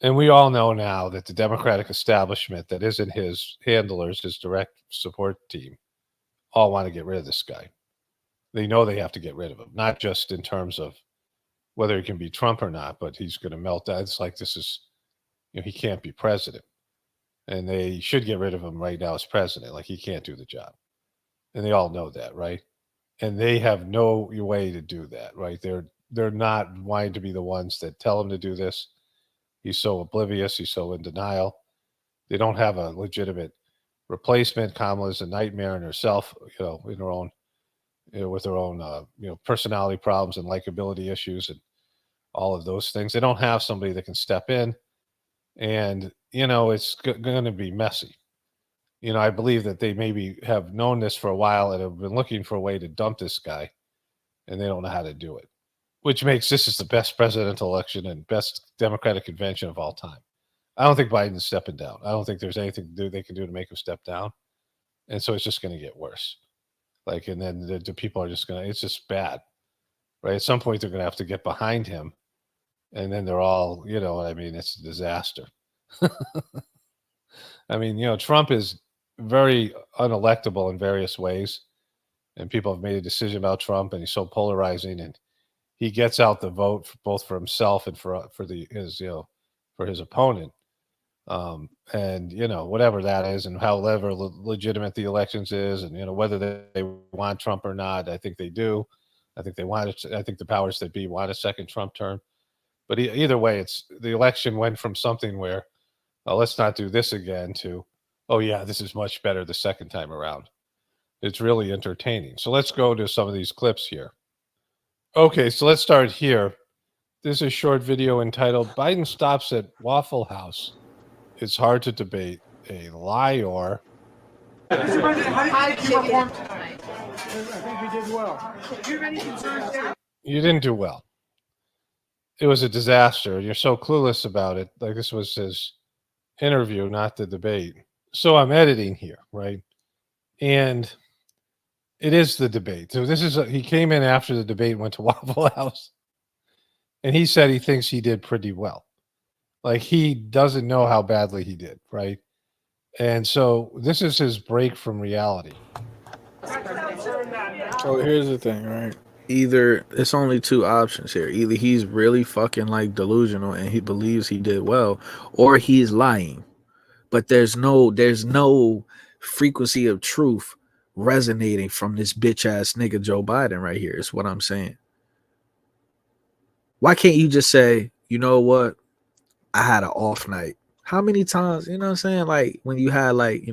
And we all know now that the Democratic establishment that isn't his handlers, his direct support team, all want to get rid of this guy. They know they have to get rid of him, not just in terms of whether he can be Trump or not, but he's going to melt down. It's like this is, he can't be president. And they should get rid of him right now as president. Like he can't do the job. And they all know that, right? And they have no way to do that, right? They're not wanting to be the ones that tell him to do this. He's so oblivious. He's so in denial. They don't have a legitimate replacement. Kamala's a nightmare in herself, in her own, with her own, personality problems and likability issues and all of those things. They don't have somebody that can step in, and it's going to be messy. I believe that they maybe have known this for a while and have been looking for a way to dump this guy, and they don't know how to do it, which makes this is the best presidential election and best Democratic convention of all time. I don't think Biden's stepping down. I don't think there's anything they can do to make him step down. And so it's just going to get worse. And then the people are just it's just bad, right? At some point, they're going to have to get behind him. And then they're all, it's a disaster. Trump is very unelectable in various ways. And people have made a decision about Trump, and he's so polarizing, and he gets out the vote both for himself and for his opponent. Whatever that is, and however legitimate the elections is, and whether they want Trump or not, I think they do. I think they want it. I think the powers that be want a second Trump term. But either way, it's the election went from something where let's not do this again to, oh yeah, this is much better the second time around. It's really entertaining. So let's go to some of these clips here. Okay, so let's start here. This is a short video entitled "Biden Stops at Waffle House. It's Hard to Debate a Liar." How did you perform tonight? I think we did well. Do you have any concerns? You didn't do well. It was a disaster. You're so clueless about it. Like this was his interview, not the debate. So I'm editing here, right? And it is the debate. So he came in after the debate, went to Waffle House, and he said he thinks he did pretty well. Like he doesn't know how badly he did, right? And so this is his break from reality. So here's the thing, right? Either it's only two options here. Either he's really fucking like delusional and he believes he did well, or he's lying. But there's no frequency of truth resonating from this bitch ass nigga Joe Biden right here, is what I'm saying. Why can't you just say, you know what? I had an off night. How many times, you know what I'm saying? Like when you had like,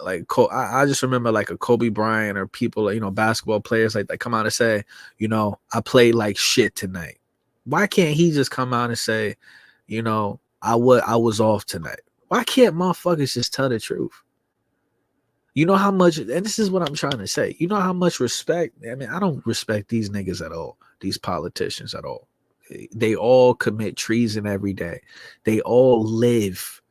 I just remember like a Kobe Bryant or people, basketball players like that come out and say, I played like shit tonight. Why can't he just come out and say, I was off tonight? Why can't motherfuckers just tell the truth? You know how much, and this is what I'm trying to say. You know how much respect, I don't respect these niggas at all, these politicians at all. They all commit treason every day. They all live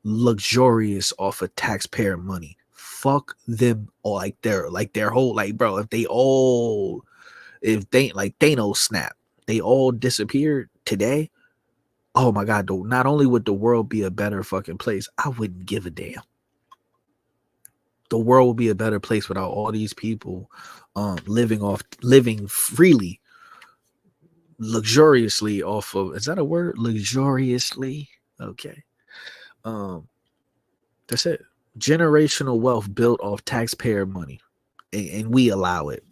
luxurious off of taxpayer money. Fuck them all, like their whole, like, bro, if they like Thanos snap, they all disappeared today, oh my God, not only would the world be a better fucking place, I wouldn't give a damn. The world would be a better place without all these people living freely, luxuriously off of, is that a word? Luxuriously? Okay. That's it. Generational wealth built off taxpayer money. And we allow it.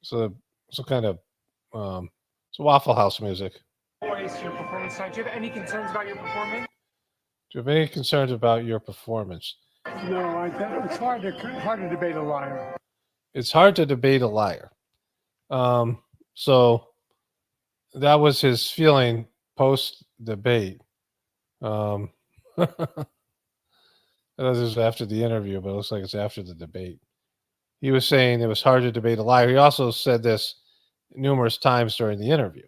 So kind of it's Waffle House music. Your performance tonight. Do you have any concerns about your performance? Do you have any concerns about your performance? No, it's hard to debate a liar. It's hard to debate a liar. So that was his feeling post debate. This is after the interview, but it looks like it's after the debate. He was saying it was hard to debate a liar. He also said this numerous times during the interview.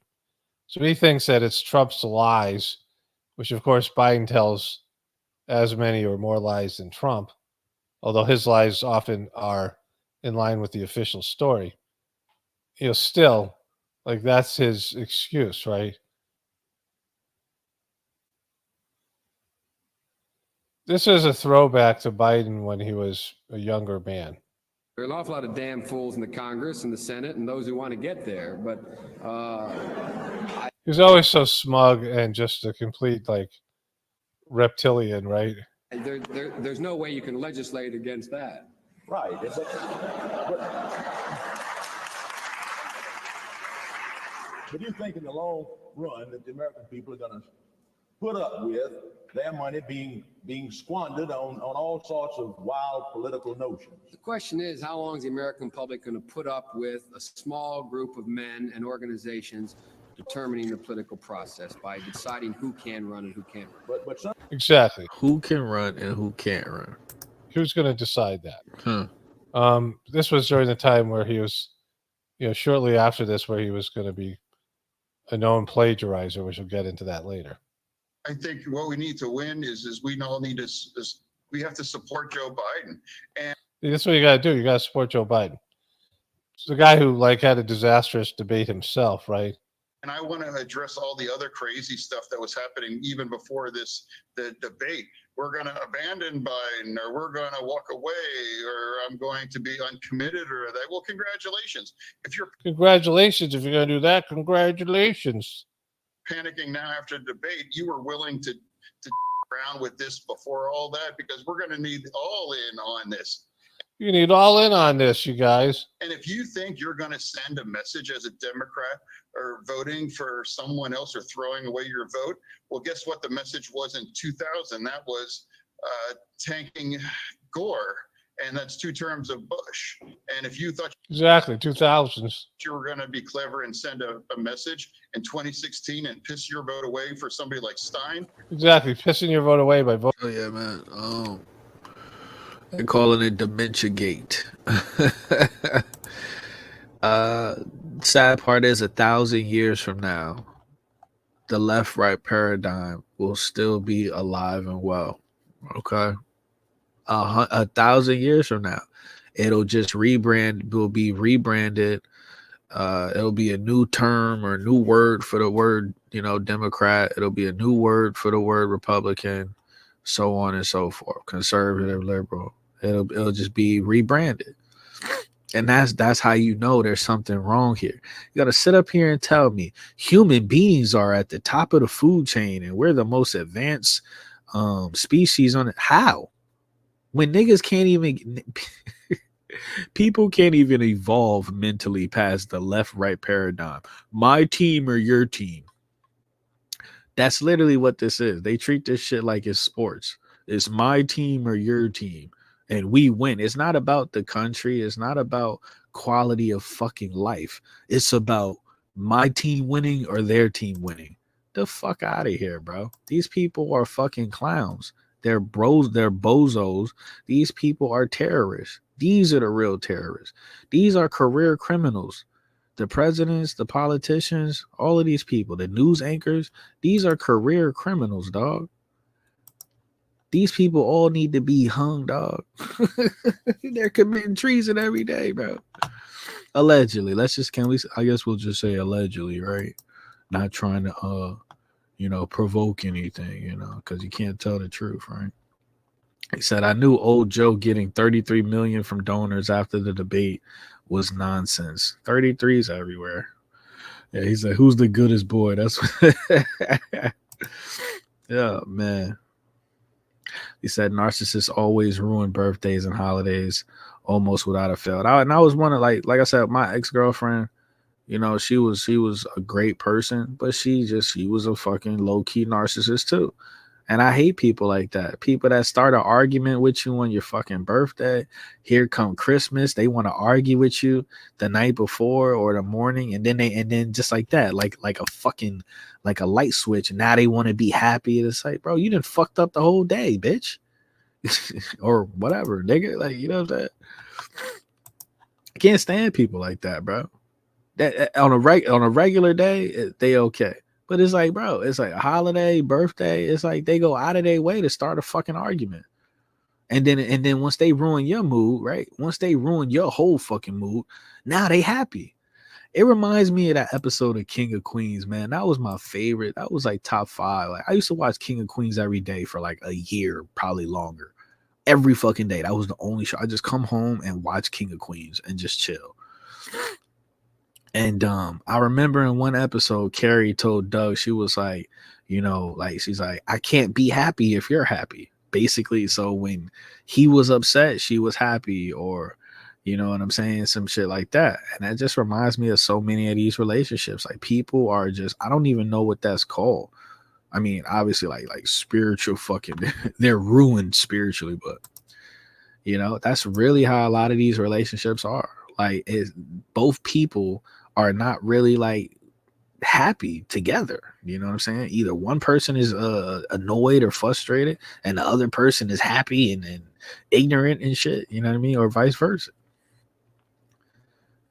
So he thinks that it's Trump's lies, which of course Biden tells as many or more lies than Trump, although his lies often are in line with the official story. Still, like, that's his excuse, right? This is a throwback to Biden when he was a younger man. There are an awful lot of damn fools in the Congress and the Senate and those who want to get there. But he was always so smug and just a complete, like, reptilian, right? There's no way you can legislate against that. Right. But you think in the long run that the American people are going to put up with their money being squandered on all sorts of wild political notions? The question is, how long is the American public going to put up with a small group of men and organizations determining the political process by deciding who can run and who can't run? But exactly. Who can run and who can't run? Who's going to decide that? This was during the time where he was, shortly after this, where he was going to be a known plagiarizer, which we'll get into that later. I think what we need to win is we all need to we have to support Joe Biden, and that's what you got to do. You got to support Joe Biden. It's the guy who had a disastrous debate himself, right? And I want to address all the other crazy stuff that was happening even before the debate. We're going to abandon Biden, or we're going to walk away, or I'm going to be uncommitted, or that. Well, congratulations. If you're going to do that, congratulations. Panicking now after the debate, you were willing to around with this before all that, because we're going to need all in on this. You need all in on this, you guys. And if you think you're going to send a message as a Democrat or voting for someone else or throwing away your vote, well, guess what the message was in 2000? That was tanking Gore. And that's 2 terms of Bush. And if you thought exactly 2000s you were going to be clever and send a message in 2016 and piss your vote away for somebody like Stein, exactly, pissing your vote away by voting. Oh yeah, man. They're calling it Dementia Gate. Sad part is 1,000 years from now, the left-right paradigm will still be alive and well. Okay. 1,000 years from now, it'll just will be rebranded. It'll be a new term or a new word for the word, Democrat. It'll be a new word for the word Republican, so on and so forth. Conservative, liberal. It'll just be rebranded. And that's how there's something wrong here. You got to sit up here and tell me human beings are at the top of the food chain and we're the most advanced species on it. How? When niggas can't even, people can't even evolve mentally past the left-right paradigm. My team or your team. That's literally what this is. They treat this shit like it's sports. It's my team or your team. And we win. It's not about the country. It's not about quality of fucking life. It's about my team winning or their team winning. The fuck out of here, bro. These people are fucking clowns. They're bros. They're bozos. These people are terrorists. These are the real terrorists. These are career criminals. The presidents, the politicians, all of these people, the news anchors, these are career criminals, dog. These people all need to be hung, dog. They're committing treason every day, bro. Allegedly. Let's just I guess we'll just say allegedly, right? Not trying to provoke anything, because you can't tell the truth, right? He said, I knew old Joe getting 33 million from donors after the debate was nonsense. 33's everywhere. Yeah, he said, who's the goodest boy? That's yeah, man. He said narcissists always ruin birthdays and holidays almost without a fail. And I was one of like I said, my ex-girlfriend, she was a great person, but she was a fucking low-key narcissist too. And I hate people like that. People that start an argument with you on your fucking birthday. Here come Christmas. They want to argue with you the night before or the morning. And then just like that, like a light switch. And now they want to be happy. It's like, bro, you done fucked up the whole day, bitch. Or whatever, nigga. Like, you know what I'm saying? I can't stand people like that, bro. That on a regular day, they okay. But it's like, bro, it's like a holiday, birthday. It's like they go out of their way to start a fucking argument. And then once they ruin your mood, right? Once they ruin your whole fucking mood, now they happy. It reminds me of that episode of King of Queens, man. That was my favorite. That was like top 5. Like I used to watch King of Queens every day for like a year, probably longer. Every fucking day. That was the only show. I just come home and watch King of Queens and just chill. And I remember in one episode, Carrie told Doug, she was like, she's like, I can't be happy if you're happy. Basically, so when he was upset, she was happy, or you know what I'm saying? Some shit like that. And that just reminds me of so many of these relationships. Like people are just, I don't even know what that's called. I mean, obviously like spiritual fucking, they're ruined spiritually, but that's really how a lot of these relationships are. Like both people are not really like happy together. You know what I'm saying? Either one person is annoyed or frustrated and the other person is happy and ignorant and shit. You know what I mean? Or vice versa.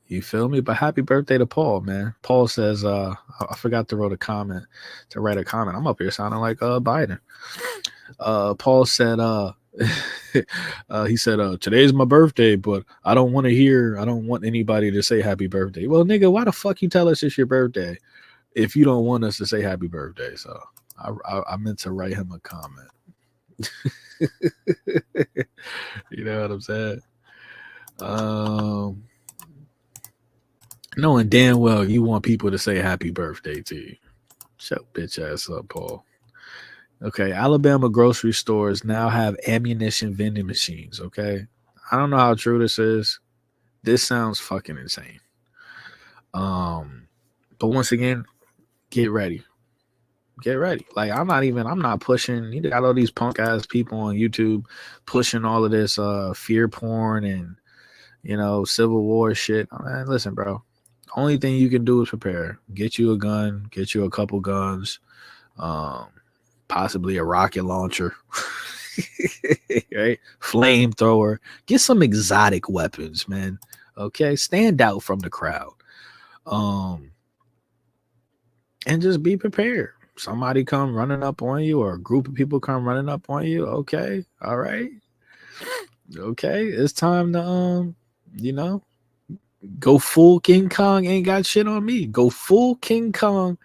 You feel me? But happy birthday to Paul, man. Paul says, I forgot to write a comment. I'm up here sounding like Biden. Paul said, he said, today's my birthday, but I don't want anybody to say happy birthday. Well, nigga, why the fuck you tell us it's your birthday if you don't want us to say happy birthday? So I meant to write him a comment. You know what I'm saying? Knowing damn well you want people to say happy birthday to you. Shut bitch ass up, Paul. Okay, Alabama grocery stores now have ammunition vending machines, okay? I don't know how true this is. This sounds fucking insane. But once again, get ready. Get ready. Like I'm not pushing. You got all these punk ass people on YouTube pushing all of this fear porn and Civil War shit. Man, listen, bro. Only thing you can do is prepare. Get you a gun, get you a couple guns, possibly a rocket launcher, right? Flamethrower. Get some exotic weapons, man. Okay, stand out from the crowd. And just be prepared. Somebody come running up on you, or a group of people come running up on you. Okay, all right. Okay, it's time to go full King Kong, ain't got shit on me. Go full King Kong,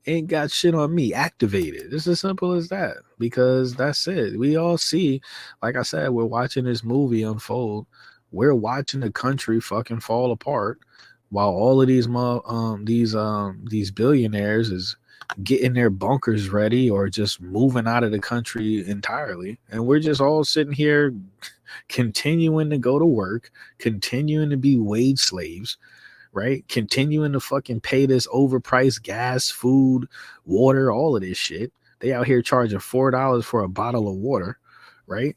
ain't got shit on me. Activate it. It's as simple as that, because that's it. We all see, like I said, we're watching this movie unfold. We're watching the country fucking fall apart while all of these billionaires is getting their bunkers ready or just moving out of the country entirely. And we're just all sitting here continuing to go to work, continuing to be wage slaves, right? Continuing to fucking pay this overpriced gas, food, water, all of this shit. They out here charging $4 for a bottle of water, right?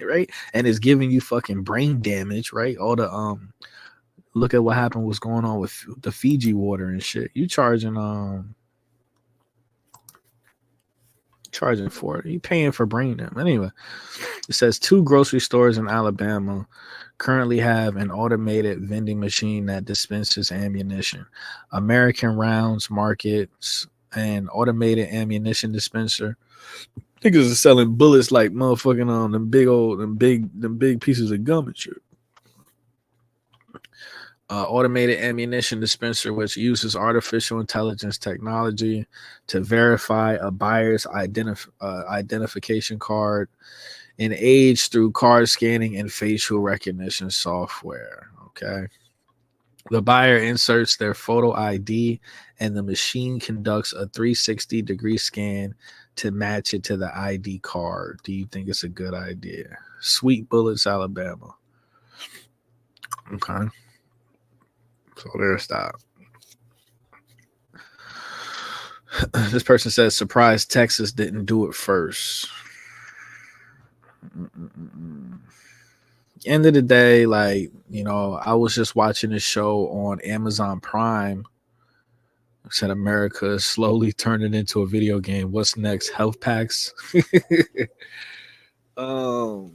Right? And it's giving you fucking brain damage, right? All the look at what happened, what's going on with the Fiji water and shit. You charging for it. You paying for brain damage. Anyway, it says 2 grocery stores in Alabama currently have an automated vending machine that dispenses ammunition. American Rounds Markets and automated ammunition dispenser. Niggas is selling bullets like motherfucking them big pieces of gum and shit. automated ammunition dispenser, which uses artificial intelligence technology to verify a buyer's identification card and age through card scanning and facial recognition software. Okay. The buyer inserts their photo ID and the machine conducts a 360-degree scan to match it to the ID card. Do you think it's a good idea? Sweet Bullets, Alabama. Okay. So there's that. This person says, surprise, Texas didn't do it first. End of the day, like, you know, I was just watching this show on Amazon Prime. It said America is slowly turning into a video game. What's next? Health packs? I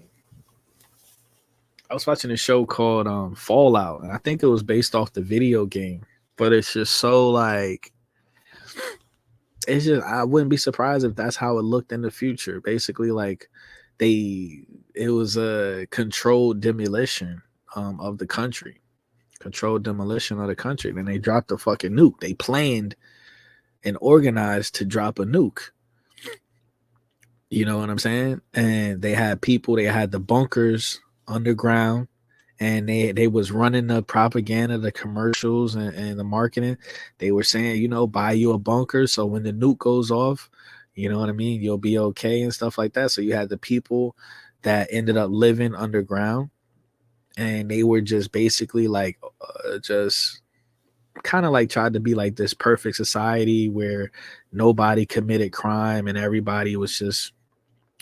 was watching a show called Fallout, and I think it was based off the video game, but it's just so like, it's just, I wouldn't be surprised if that's how it looked in the future. Basically, like it was a controlled demolition of the country, Then they dropped a fucking nuke. They planned and organized to drop a nuke. You know what I'm saying? And they had people, they had the bunkers underground, and they was running the propaganda, the commercials, and the marketing. They were saying, you know, buy you a bunker so when the nuke goes off, you know what I mean, you'll be okay and stuff like that. So you had the people that ended up living underground, and they were just basically like just kind of like tried to be like this perfect society where nobody committed crime and everybody was just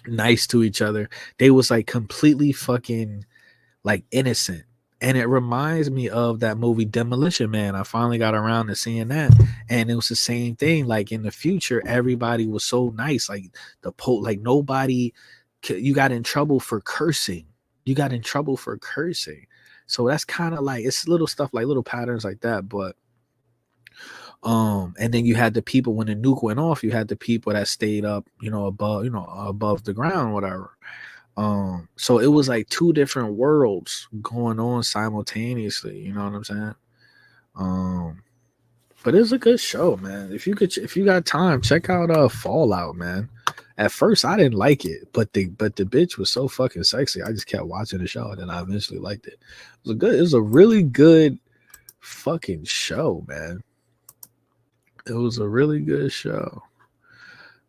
nice to each other. They was like completely fucking like innocent. And it reminds me of that movie Demolition Man. I finally got around to seeing that, and it was the same thing. Like in the future, everybody was so nice. Like like nobody, you got in trouble for cursing. So that's kind of like, it's little stuff like little patterns like that. But and then you had the people when the nuke went off, you had the people that stayed up, above the ground, whatever. So it was like two different worlds going on simultaneously, you know what I'm saying? But it's a good show, man. If you got time, check out Fallout, man. At first I didn't like it, but the bitch was so fucking sexy. I just kept watching the show, and then I eventually liked it. It was a really good fucking show, man. It was a really good show.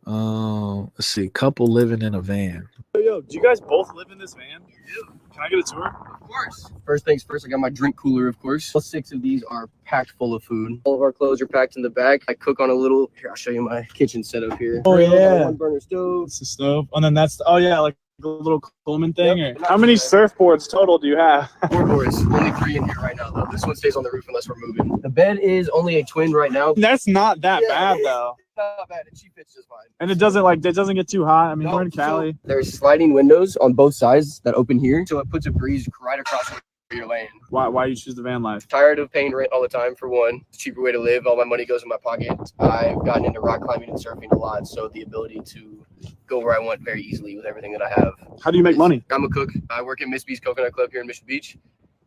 Let's see, couple living in a van. Yo, do you guys both live in this van? Yeah. Can I get a tour? Of course. First things first, I got my drink cooler, of course. All 6 of these are packed full of food. All of our clothes are packed in the back. I cook on a little, here, I'll show you my kitchen setup here. Oh, yeah. One burner stove. It's the stove. And then that's, oh yeah, like a little Coleman thing. Yep. Or how many surfboards total do you have? 4 boards. Only 3 in here right now, though. This one stays on the roof unless we're moving. The bed is only a twin right now. That's not that bad, though. Not bad, and she fits just fine. And it doesn't get too hot. I mean, we're in Cali. So there's sliding windows on both sides that open here, so it puts a breeze right across where you're laying. Why you choose the van life? Tired of paying rent all the time, for one. It's a cheaper way to live. All my money goes in my pocket. I've gotten into rock climbing and surfing a lot, so the ability to go where I want very easily with everything that I have. How do you make money? I'm a cook. I work at Miss B's Coconut Club here in Mission Beach,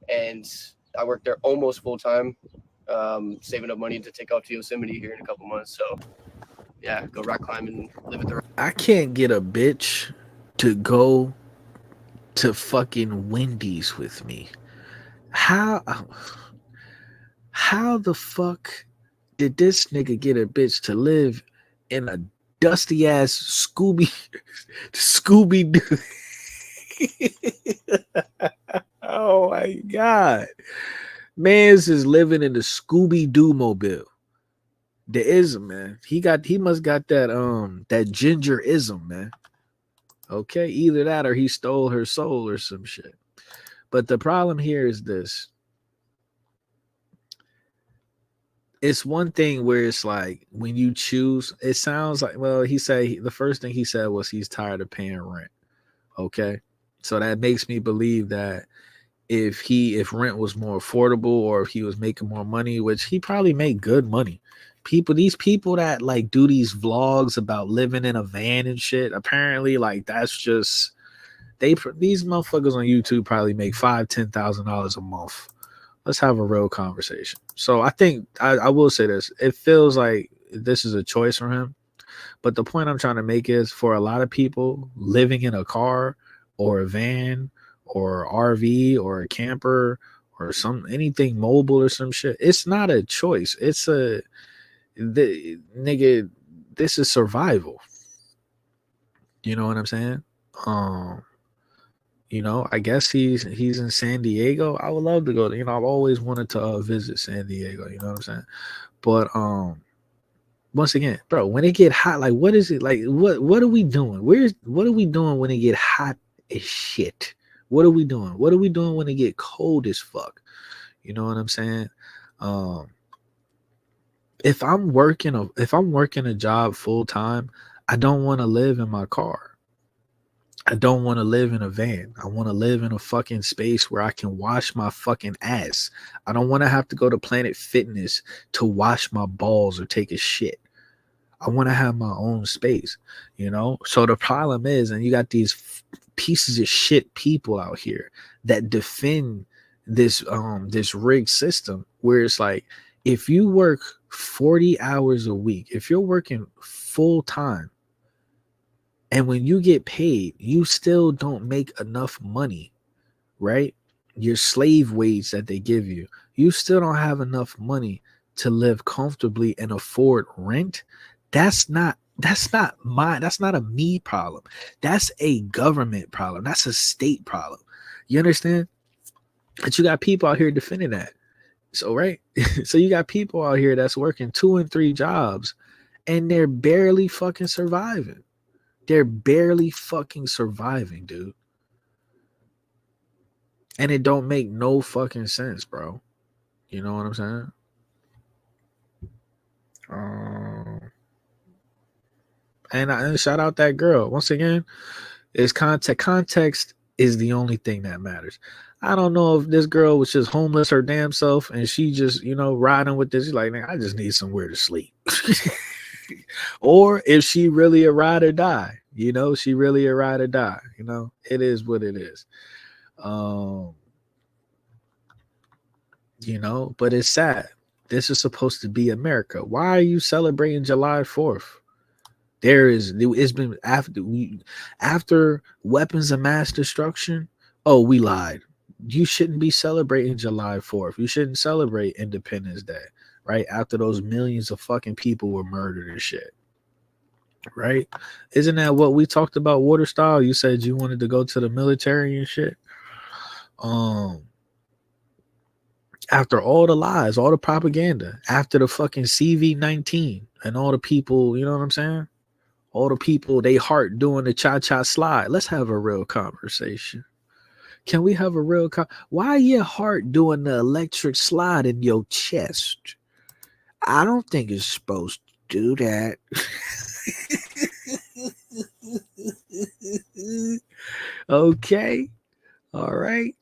and I work there almost full time, saving up money to take off to Yosemite here in a couple months. So yeah, go rock climbing and live at the. I can't get a bitch to go to fucking Wendy's with me. How the fuck did this nigga get a bitch to live in a dusty ass Scooby Doo? Oh my god, man's is living in the Scooby Doo mobile. The ism, man. He must got that ginger ism, man. Okay, either that or he stole her soul or some shit. But the problem here is this. It's one thing where it's like when you choose, it sounds like, well, the first thing he said was he's tired of paying rent. Okay. So that makes me believe that if rent was more affordable or if he was making more money, which he probably made good money. These people that like do these vlogs about living in a van and shit, apparently like that's just these motherfuckers on YouTube probably make $5,000-$10,000 a month. Let's have a real conversation. So I think I will say this. It feels like this is a choice for him. But the point I'm trying to make is for a lot of people living in a car or a van or RV or a camper or anything mobile or some shit, it's not a choice. It's nigga, this is survival. You know what I'm saying? Um, I guess he's in San Diego. I would love to go. I've always wanted to visit San Diego. You know what I'm saying? But once again, bro, when it get hot, like what is it like? What are we doing? What are we doing when it get hot as shit? What are we doing? What are we doing when it get cold as fuck? You know what I'm saying? If I'm working a job full time, I don't want to live in my car. I don't want to live in a van. I want to live in a fucking space where I can wash my fucking ass. I don't want to have to go to Planet Fitness to wash my balls or take a shit. I want to have my own space, So the problem is, and you got these pieces of shit people out here that defend this rigged system where it's like, if you work 40 hours a week, if you're working full time, and when you get paid, you still don't make enough money, right? Your slave wage that they give you, you still don't have enough money to live comfortably and afford rent. That's not a me problem. That's a government problem. That's a state problem. You understand? But you got people out here defending that. So, right? So you got people out here that's working 2 and 3 jobs and they're barely fucking surviving. They're barely fucking surviving, dude. And it don't make no fucking sense, bro. You know what I'm saying? And shout out that girl. Once again, is context is the only thing that matters. I don't know if this girl was just homeless her damn self and she just, riding with this. She's like, man, I just need somewhere to sleep. Or if she really a ride or die, she really a ride or die. It is what it is. But it's sad. This is supposed to be America. Why are you celebrating July 4th? It's been after weapons of mass destruction. Oh, we lied. You shouldn't be celebrating July 4th. You shouldn't celebrate Independence Day, right? After those millions of fucking people were murdered and shit. Right? Isn't that what we talked about, Water Style? You said you wanted to go to the military and shit. After all the lies, all the propaganda, after the fucking CV-19 and all the people, you know what I'm saying? All the people, they heart doing the cha-cha slide. Let's have a real conversation. Can we have a real why your heart doing the electric slide in your chest? I don't think it's supposed to do that. Okay. All right.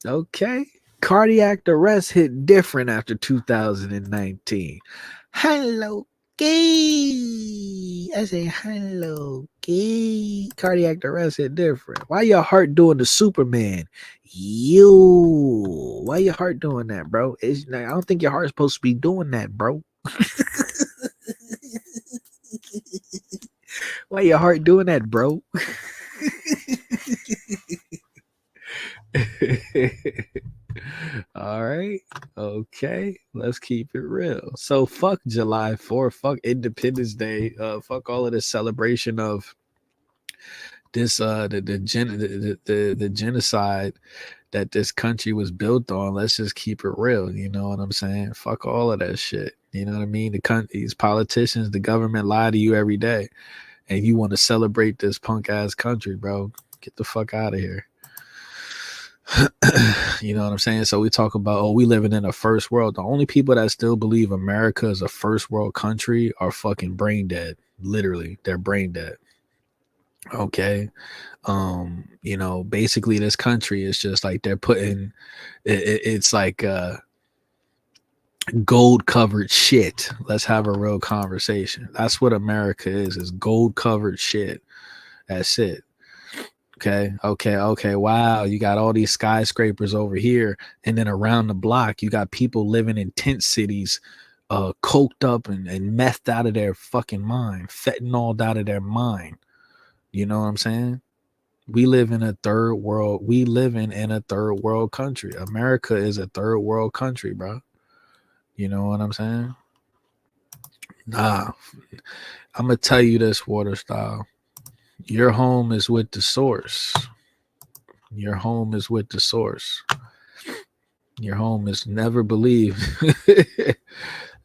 Okay. Cardiac arrest hit different after 2019. Hello, gay. I say hello, gay. Cardiac arrest hit different. Why your heart doing the Superman? Why your heart doing that, bro? I don't think your heart's supposed to be doing that, bro. Why your heart doing that, bro? All right. Okay. Let's keep it real. So fuck July 4th. Fuck Independence Day. Fuck all of this celebration of this the genocide that this country was built on. Let's just keep it real. You know what I'm saying? Fuck all of that shit. You know what I mean? These politicians, the government lie to you every day. And you want to celebrate this punk ass country, bro. Get the fuck out of here. You know what I'm saying? So we talk about, we living in a first world. The only people that still believe America is a first world country are fucking brain dead. Literally, they're brain dead. Okay. Basically this country is just like they're putting it's like gold covered shit. Let's have a real conversation. That's what America is gold covered shit. That's it. Okay. Wow, you got all these skyscrapers over here, and then around the block, you got people living in tent cities, coked up and methed out of their fucking mind, fentanyl out of their mind. You know what I'm saying? We live in a third world. We live in a third world country. America is a third world country, bro. You know what I'm saying? Nah, I'm gonna tell you this, Water Style. Your home is with the source. Your home is with the source. Your home is never believe,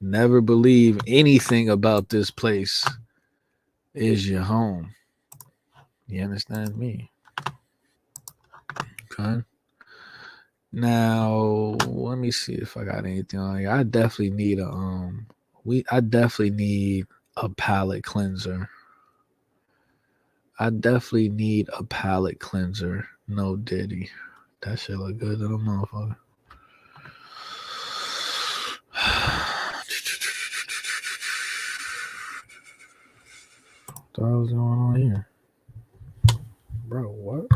never believe anything about this place is your home. You understand me? Okay. Now let me see if I got anything on here. I definitely need I definitely need a palate cleanser. I definitely need a palate cleanser. No Diddy. That shit look good to the motherfucker. What the hell's going on here? Bro, what?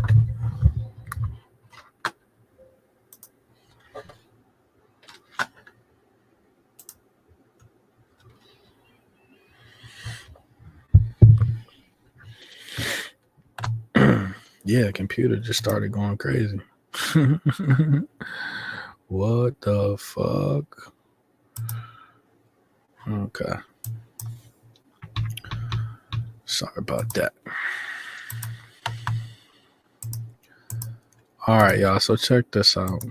Yeah, computer just started going crazy. What the fuck? Okay. Sorry about that. All right, y'all. So check this out.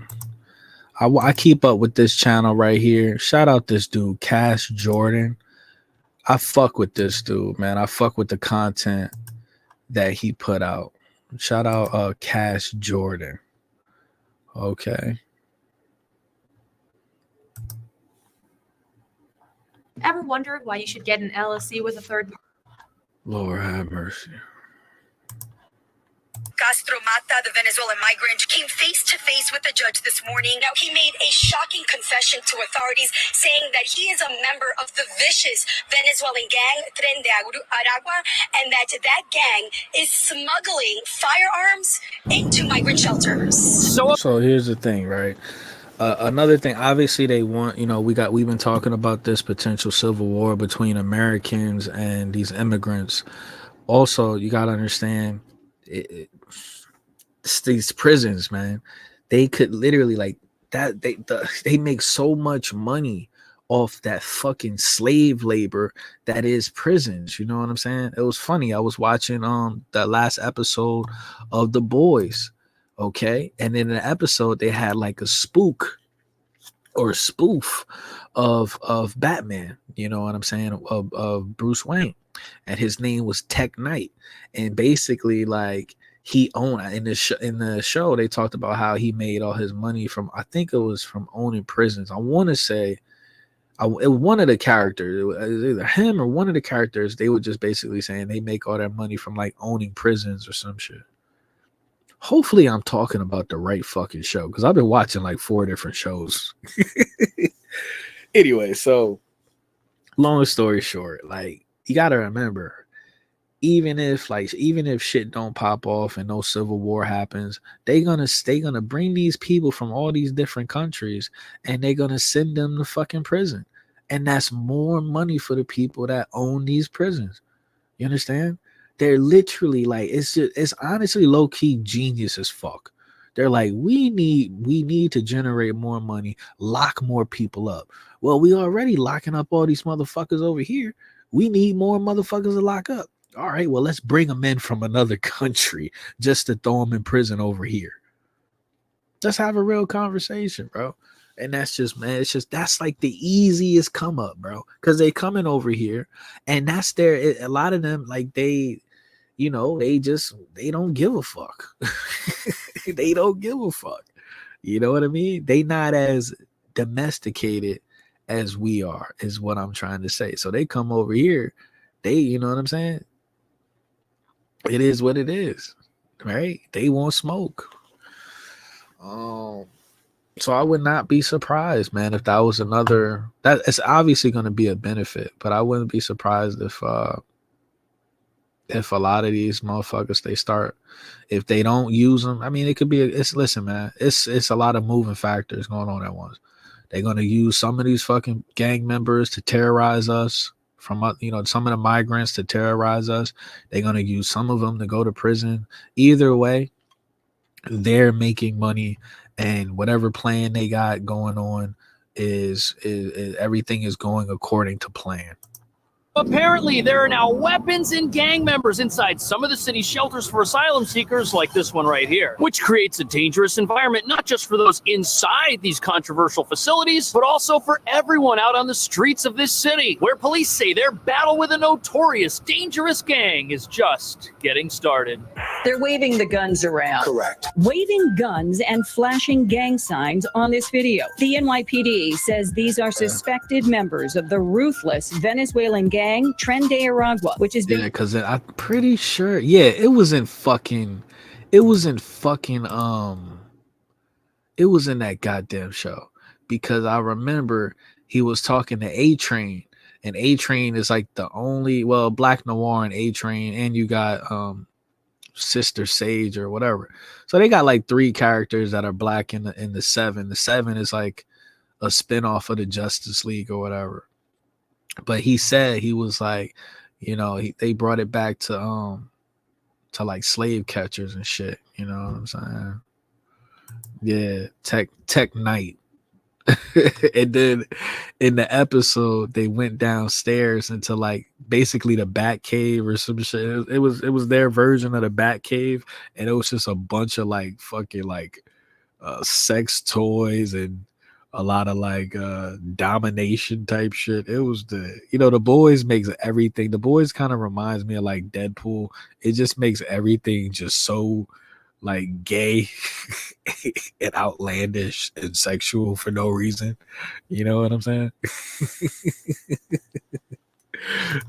I keep up with this channel right here. Shout out this dude, Cash Jordan. I fuck with this dude, man. I fuck with the content that he put out. Shout out Cash Jordan. Okay. Ever wondered why you should get an LLC with a third party? Lord have mercy. Castro Mata, the Venezuelan migrant, came face to face with the judge this morning. Now, he made a shocking confession to authorities, saying that he is a member of the vicious Venezuelan gang Tren de Aragua, and that gang is smuggling firearms into migrant shelters. So here's the thing, right? Another thing, obviously, they want, we've been talking about this potential civil war between Americans and these immigrants. Also, you got to understand, these prisons, man, they could literally like that. They make so much money off that fucking slave labor that is prisons. You know what I'm saying? It was funny. I was watching the last episode of The Boys. Okay, and in the episode they had like a spook or a spoof of Batman. You know what I'm saying? Of Bruce Wayne, and his name was Tech Knight, and basically like he owned in the show they talked about how he made all his money from, I think it was from owning prisons. I want to say one of the characters, it was either him or one of the characters, they were just basically saying they make all their money from like owning prisons or some shit. Hopefully I'm talking about the right fucking show, because I've been watching like 4 different shows. Anyway, so long story short, like you gotta remember, even if shit don't pop off and no civil war happens, they gonna bring these people from all these different countries and they're gonna send them to fucking prison. And that's more money for the people that own these prisons. You understand? They're literally like, it's honestly low-key genius as fuck. They're like, we need to generate more money, lock more people up. Well, we already locking up all these motherfuckers over here. We need more motherfuckers to lock up. All right, well, let's bring them in from another country just to throw them in prison over here. Just have a real conversation, bro. And that's just, man, that's like the easiest come up, bro. Because they coming over here and that's a lot of them, like they don't give a fuck. They don't give a fuck. You know what I mean? They not as domesticated as we are, is what I'm trying to say. So they come over here, you know what I'm saying? It is what it is, right? They won't smoke. So I would not be surprised, man, if that was that it's obviously going to be a benefit, but I wouldn't be surprised if if a lot of these motherfuckers they start, if they don't use them, I mean, it could be. It's listen, man. It's a lot of moving factors going on at once. They're gonna use some of these fucking gang members to terrorize us. Some of the migrants to terrorize us. They're gonna use some of them to go to prison. Either way, they're making money, and whatever plan they got going on is everything is going according to plan. Apparently, there are now weapons and gang members inside some of the city's shelters for asylum seekers, like this one right here, which creates a dangerous environment not just for those inside these controversial facilities, but also for everyone out on the streets of this city, where police say their battle with a notorious, dangerous gang is just getting started. They're waving the guns around. Correct. Waving guns and flashing gang signs on this video. The NYPD says these are suspected members of the ruthless Venezuelan gang Tren de Aragua, which is because I'm pretty sure, it was in that goddamn show, because I remember he was talking to A-Train, and A-Train is like the only, Black Noir and A-Train, and you got Sister Sage or whatever. So they got like 3 characters that are black in the 7. The 7 is like a spinoff of the Justice League or whatever. But he said, he was like, they brought it back to like slave catchers and shit. You know what I'm saying? Yeah, Tech Knight. And then in the episode, they went downstairs into like basically the Bat Cave or some shit. It was their version of the Bat Cave, and it was just a bunch of like fucking like sex toys and a lot of like domination type shit. It was the Boys makes everything. The Boys kind of reminds me of like Deadpool. It just makes everything just so like gay and outlandish and sexual for no reason. You know what I'm saying?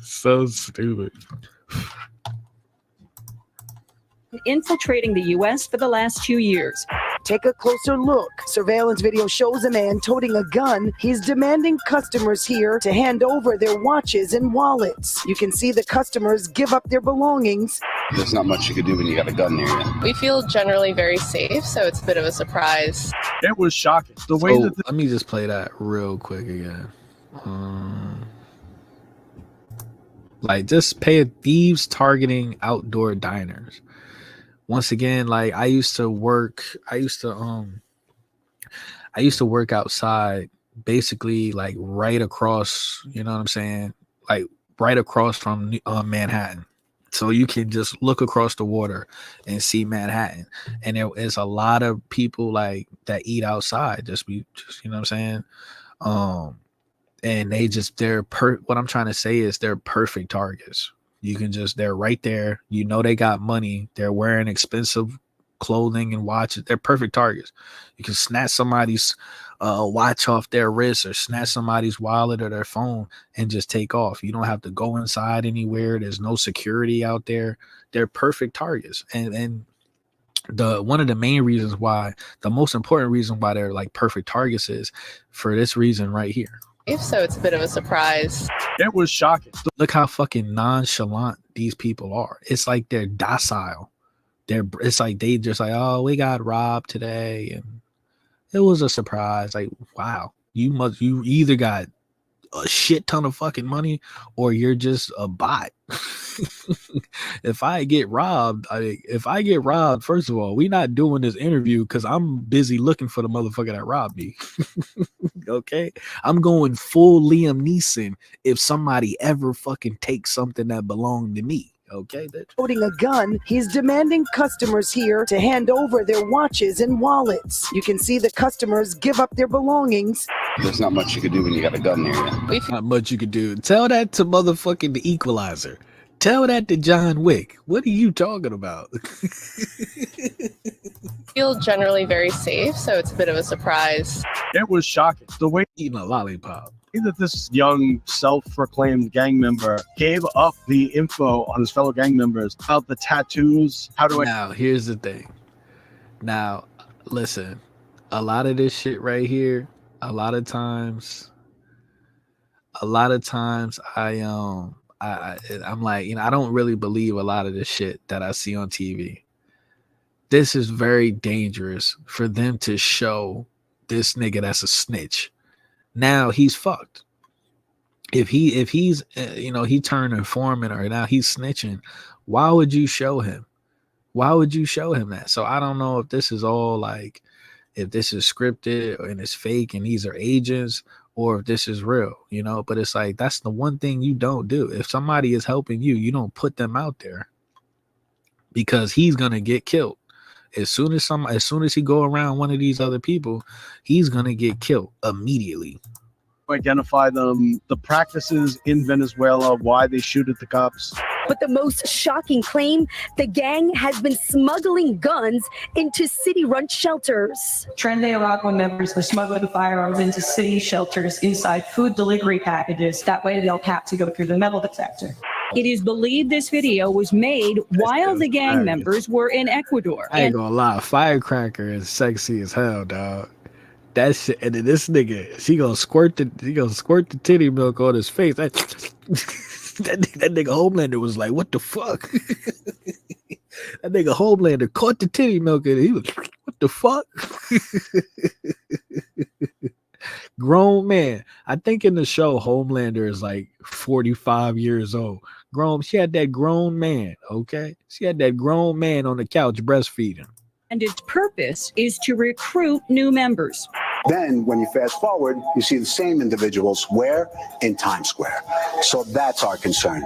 So stupid. infiltrating the U.S. for the last 2 years. Take a closer look. Surveillance video shows a man toting a gun. He's demanding customers here to hand over their watches and wallets. You can see the customers give up their belongings. There's not much you can do when you got a gun near you. We feel generally very safe, so it's a bit of a surprise. It was shocking. The way that let me just play that real quick again. Like, just pay thieves targeting outdoor diners. Once again, like I used to work outside, basically like right across, you know what I'm saying? Like right across from Manhattan. So you can just look across the water and see Manhattan. And there is a lot of people like that eat outside, just you know what I'm saying? And what I'm trying to say is they're perfect targets. They're right there. You know, they got money. They're wearing expensive clothing and watches. They're perfect targets. You can snatch somebody's watch off their wrist or snatch somebody's wallet or their phone and just take off. You don't have to go inside anywhere. There's no security out there. They're perfect targets. And one of the main reasons why, the most important reason why they're like perfect targets is for this reason right here. So it's a bit of a surprise. It was shocking. Look how fucking nonchalant these people are. It's like they're docile. It's like they just like, oh, we got robbed today, and it was a surprise. Like, wow, you either got a shit ton of fucking money or you're just a bot. If I get robbed, first of all, we not doing this interview because I'm busy looking for the motherfucker that robbed me. Okay, I'm going full Liam Neeson if somebody ever fucking takes something that belonged to me. Okay, Holding a gun, he's demanding customers here to hand over their watches and wallets. You can see the customers give up their belongings. There's not much you can do when you got a gun near you. Not much you could do. Tell that to motherfucking The Equalizer. Tell that to John Wick. What are you talking about? Feel generally very safe, so it's a bit of a surprise. It was shocking. The way eating a lollipop. That this young self-proclaimed gang member gave up the info on his fellow gang members about the tattoos. Now, here's the thing. Now, listen, a lot of this shit right here, a lot of times I'm like, I don't really believe a lot of this shit that I see on TV. This is very dangerous for them to show this nigga that's a snitch. Now he's fucked. If he's he turned informant or now he's snitching, why would you show him? Why would you show him that? So I don't know if this is all like, if this is scripted and it's fake and these are agents, or if this is real, but it's like, that's the one thing you don't do. If somebody is helping you, you don't put them out there, because he's gonna get killed. As soon as he go around one of these other people, he's gonna get killed immediately. Identify them, the practices in Venezuela, why they shoot at the cops. But the most shocking claim, the gang has been smuggling guns into city-run shelters. Tren de Aragua members were smuggling firearms into city shelters inside food delivery packages. That way they'll have to go through the metal detector. It is believed this video was made while the gang members were in Ecuador. I ain't gonna lie, Firecracker is sexy as hell, dog. That shit, and then this nigga, he gonna squirt the titty milk on his face. That nigga Homelander was like, what the fuck? That nigga Homelander caught the titty milk and he was, what the fuck? Grown man. I think in the show Homelander is like 45 years old. She had that grown man, okay? She had that grown man on the couch breastfeeding. And its purpose is to recruit new members. Then, when you fast forward, you see the same individuals where? In Times Square. So that's our concern.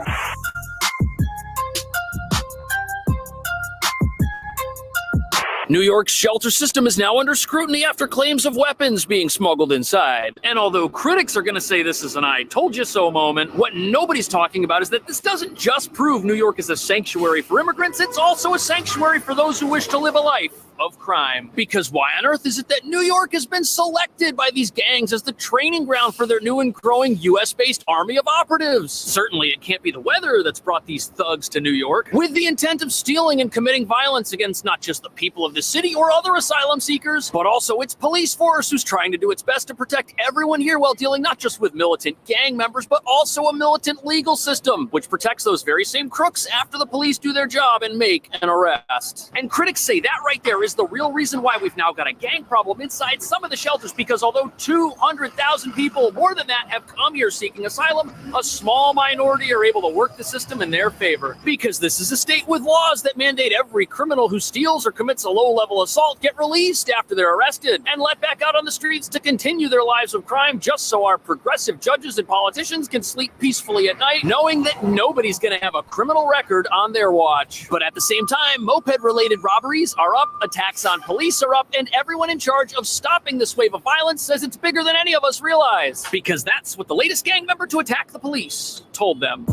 New York's shelter system is now under scrutiny after claims of weapons being smuggled inside. And although critics are going to say this is an I told you so moment, what nobody's talking about is that this doesn't just prove New York is a sanctuary for immigrants, it's also a sanctuary for those who wish to live a life of crime. Because why on earth is it that New York has been selected by these gangs as the training ground for their new and growing US-based army of operatives? Certainly it can't be the weather that's brought these thugs to New York with the intent of stealing and committing violence against not just the people of the city or other asylum seekers, but also its police force, who's trying to do its best to protect everyone here while dealing not just with militant gang members, but also a militant legal system, which protects those very same crooks after the police do their job and make an arrest. And critics say that right there is the real reason why we've now got a gang problem inside some of the shelters, because although 200,000 people, more than that, have come here seeking asylum, a small minority are able to work the system in their favor. Because this is a state with laws that mandate every criminal who steals or commits a low-level assault get released after they're arrested and let back out on the streets to continue their lives of crime, just so our progressive judges and politicians can sleep peacefully at night, knowing that nobody's going to have a criminal record on their watch. But at the same time, moped-related robberies are up, attacks on police are up, and everyone in charge of stopping this wave of violence says it's bigger than any of us realize, because that's what the latest gang member to attack the police told them.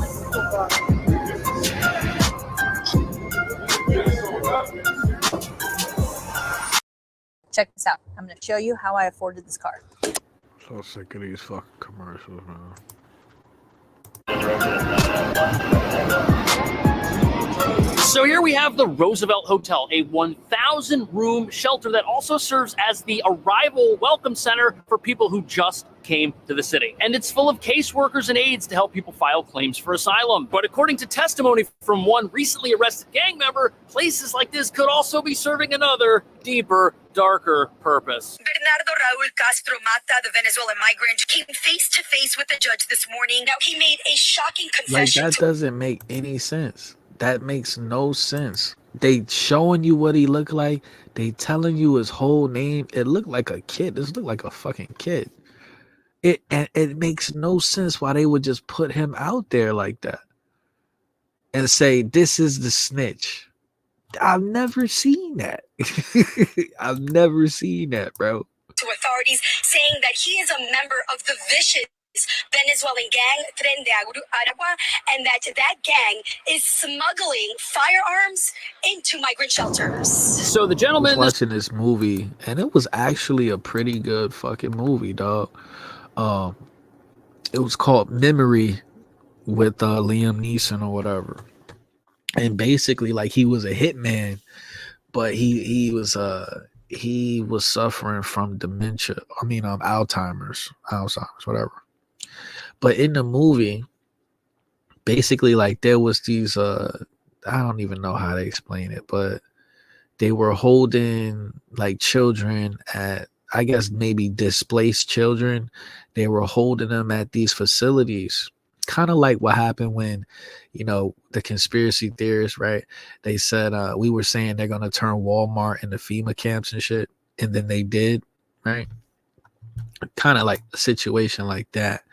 Check this out. I'm going to show you how I afforded this car. So sick of these fucking commercials, man. So here we have the Roosevelt Hotel, a 1,000-room shelter that also serves as the arrival welcome center for people who just came to the city. And it's full of caseworkers and aides to help people file claims for asylum. But according to testimony from one recently arrested gang member, places like this could also be serving another, deeper, darker purpose. Bernardo Raul Castro Mata, the Venezuelan migrant, came face to face with the judge this morning. Now, he made a shocking Like, confession. that doesn't make any sense. That makes no sense. They showing you what he looked like. They telling you his whole name. It looked like a kid. This looked like a fucking kid. It makes no sense why they would just put him out there like that and say, this is the snitch. I've never seen that. I've never seen that, bro. To authorities, saying that he is a member of the vicious Venezuelan gang Tren de Aragua, and that gang is smuggling firearms into migrant shelters. So the gentleman I was watching this movie, and it was actually a pretty good fucking movie, dog. It was called Memory with Liam Neeson or whatever. And basically, like, he was a hitman, but he was suffering from dementia. I mean, Alzheimer's, whatever. But in the movie, basically like there was these I don't even know how to explain it, but they were holding like children at, I guess maybe displaced children. They were holding them at these facilities, kind of like what happened when, you know, the conspiracy theorists, right? They said we were saying they're gonna turn Walmart into FEMA camps and shit, and then they did, right? Kind of like a situation like that,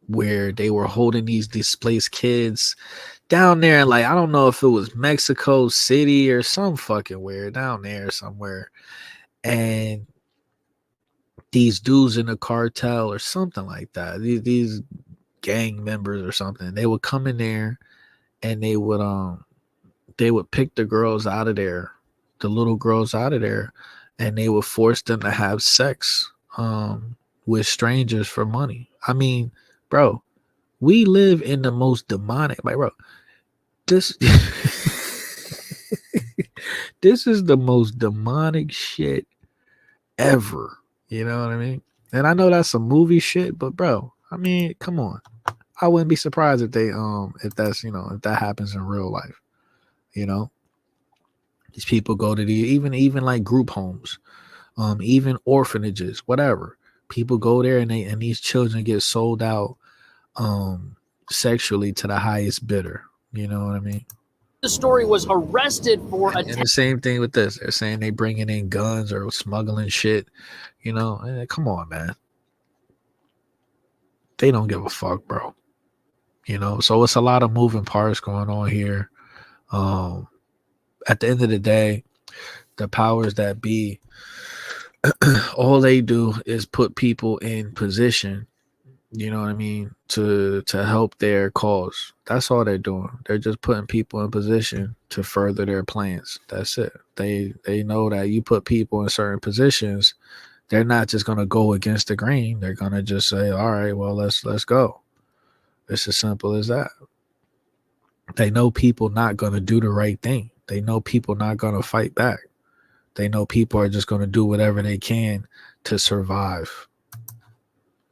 where they were holding these displaced kids down there, like I don't know if it was Mexico City or some fucking where down there somewhere, and these dudes in the cartel or something like that, these gang members or something, they would come in there and they would pick the girls out of there, the little girls out of there, and they would force them to have sex with strangers for money. I mean, bro, we live in the most demonic, like, bro, this this is the most demonic shit ever. You know what I mean? And I know that's some movie shit, but bro, I mean, come on. I wouldn't be surprised if they if that's, you know, if that happens in real life. You know? These people go to the even like group homes, even orphanages, whatever. People go there and these children get sold out sexually to the highest bidder. You know what I mean? The story was arrested for And the same thing with this. They're saying they bringing in guns or smuggling shit. You know, come on, man. They don't give a fuck, bro. You know, so it's a lot of moving parts going on here. At the end of the day, the powers that be, all they do is put people in position, you know what I mean, to help their cause. That's all they're doing. They're just putting people in position to further their plans. That's it. They know that you put people in certain positions, they're not just gonna go against the grain. They're gonna just say, all right, well, let's go. It's as simple as that. They know people not gonna do the right thing. They know people not gonna fight back. They know people are just gonna do whatever they can to survive.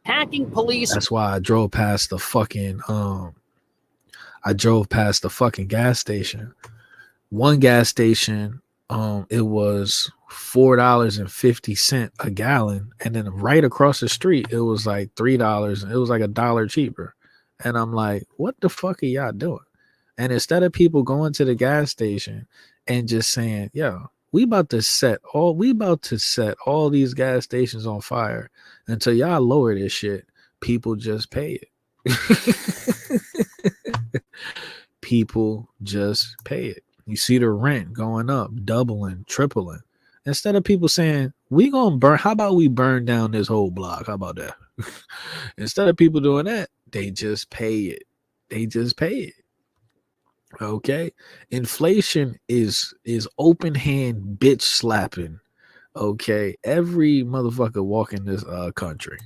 hacking police. That's why I drove past the fucking gas station. One gas station, it was $4.50 a gallon, and then right across the street it was like $3. It was like $1 cheaper. And I'm like, what the fuck are y'all doing? And instead of people going to the gas station and just saying, yo, we about to set all these gas stations on fire until y'all lower this shit, people just pay it. People just pay it. You see the rent going up, doubling, tripling. Instead of people saying, we gonna burn, how about we burn down this whole block? How about that? Instead of people doing that, they just pay it. They just pay it. Okay. Inflation is open hand bitch slapping. Okay. Every motherfucker walking this country.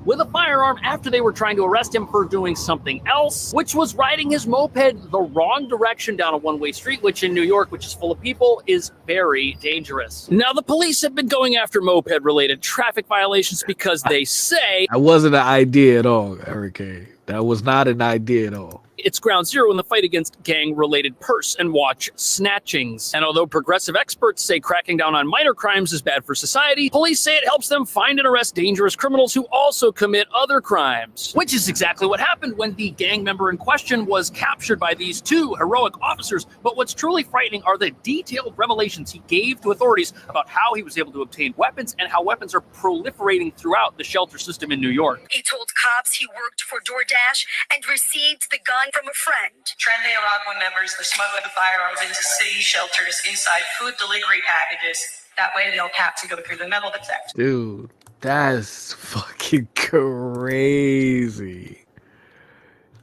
With a firearm after they were trying to arrest him for doing something else, which was riding his moped the wrong direction down a one-way street, which in New York, which is full of people, is very dangerous. Now, the police have been going after moped-related traffic violations because they say that wasn't an idea at all, Eric. That was not an idea at all. It's ground zero in the fight against gang-related purse and watch snatchings. And although progressive experts say cracking down on minor crimes is bad for society, police say it helps them find and arrest dangerous criminals who also commit other crimes. Which is exactly what happened when the gang member in question was captured by these two heroic officers. But what's truly frightening are the detailed revelations he gave to authorities about how he was able to obtain weapons and how weapons are proliferating throughout the shelter system in New York. He told cops he worked for DoorDash and received the gun from a friend. Trendy Rockland members are smuggling firearms into city shelters inside food delivery packages. That way they'll have to go through the metal detector. Dude, that's fucking crazy.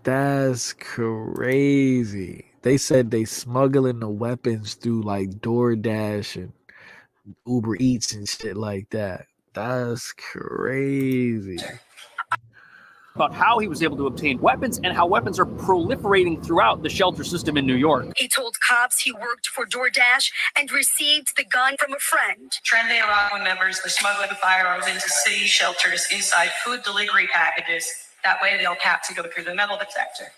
That's crazy. They said they smuggling the weapons through like DoorDash and Uber Eats and shit like that. That's crazy. About how he was able to obtain weapons and how weapons are proliferating throughout the shelter system in New York. He told cops he worked for DoorDash and received the gun from a friend. Trendy Rockland members are smuggling firearms into city shelters inside food delivery packages. That way they'll have to go through the metal detector.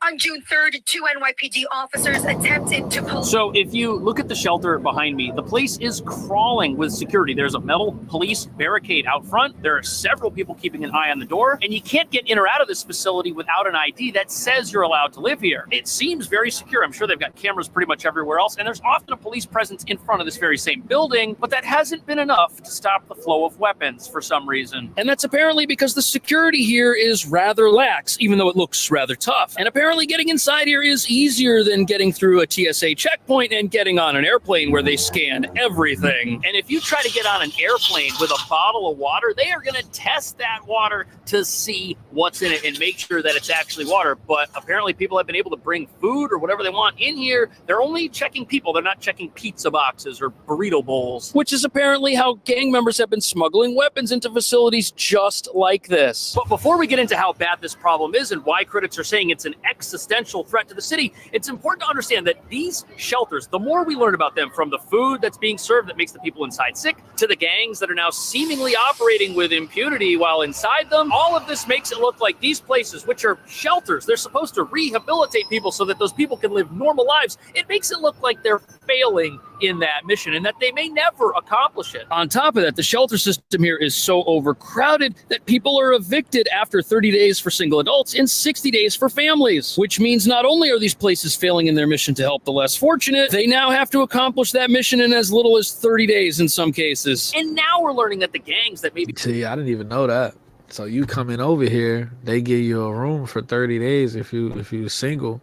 On June 3rd, 2 NYPD officers attempted to pull. So if you look at the shelter behind me, the place is crawling with security. There's a metal police barricade out front. There are several people keeping an eye on the door, and you can't get in or out of this facility without an ID that says you're allowed to live here. It seems very secure. I'm sure they've got cameras pretty much everywhere else, and there's often a police presence in front of this very same building, but that hasn't been enough to stop the flow of weapons for some reason. And that's apparently because the security here is rather lax, even though it looks rather tough. And apparently getting inside here is easier than getting through a TSA checkpoint and getting on an airplane where they scan everything. And if you try to get on an airplane with a bottle of water, they are going to test that water to see what's in it and make sure that it's actually water. But apparently people have been able to bring food or whatever they want in here. They're only checking people. They're not checking pizza boxes or burrito bowls, which is apparently how gang members have been smuggling weapons into facilities just like this. But before we get into how bad this problem is and why critics are saying it's an existential threat to the city, it's important to understand that these shelters, the more we learn about them, from the food that's being served that makes the people inside sick, to the gangs that are now seemingly operating with impunity while inside them, all of this makes it look like these places, which are shelters, they're supposed to rehabilitate people so that those people can live normal lives. It makes it look like they're failing in that mission and that they may never accomplish it. On top of that, the shelter system here is so overcrowded that people are evicted after 30 days for single adults and 60 days for families, which means not only are these places failing in their mission to help the less fortunate, they now have to accomplish that mission in as little as 30 days in some cases. And now we're learning that the gangs that maybe... See, I didn't even know that. So you coming over here, they give you a room for 30 days if you're single.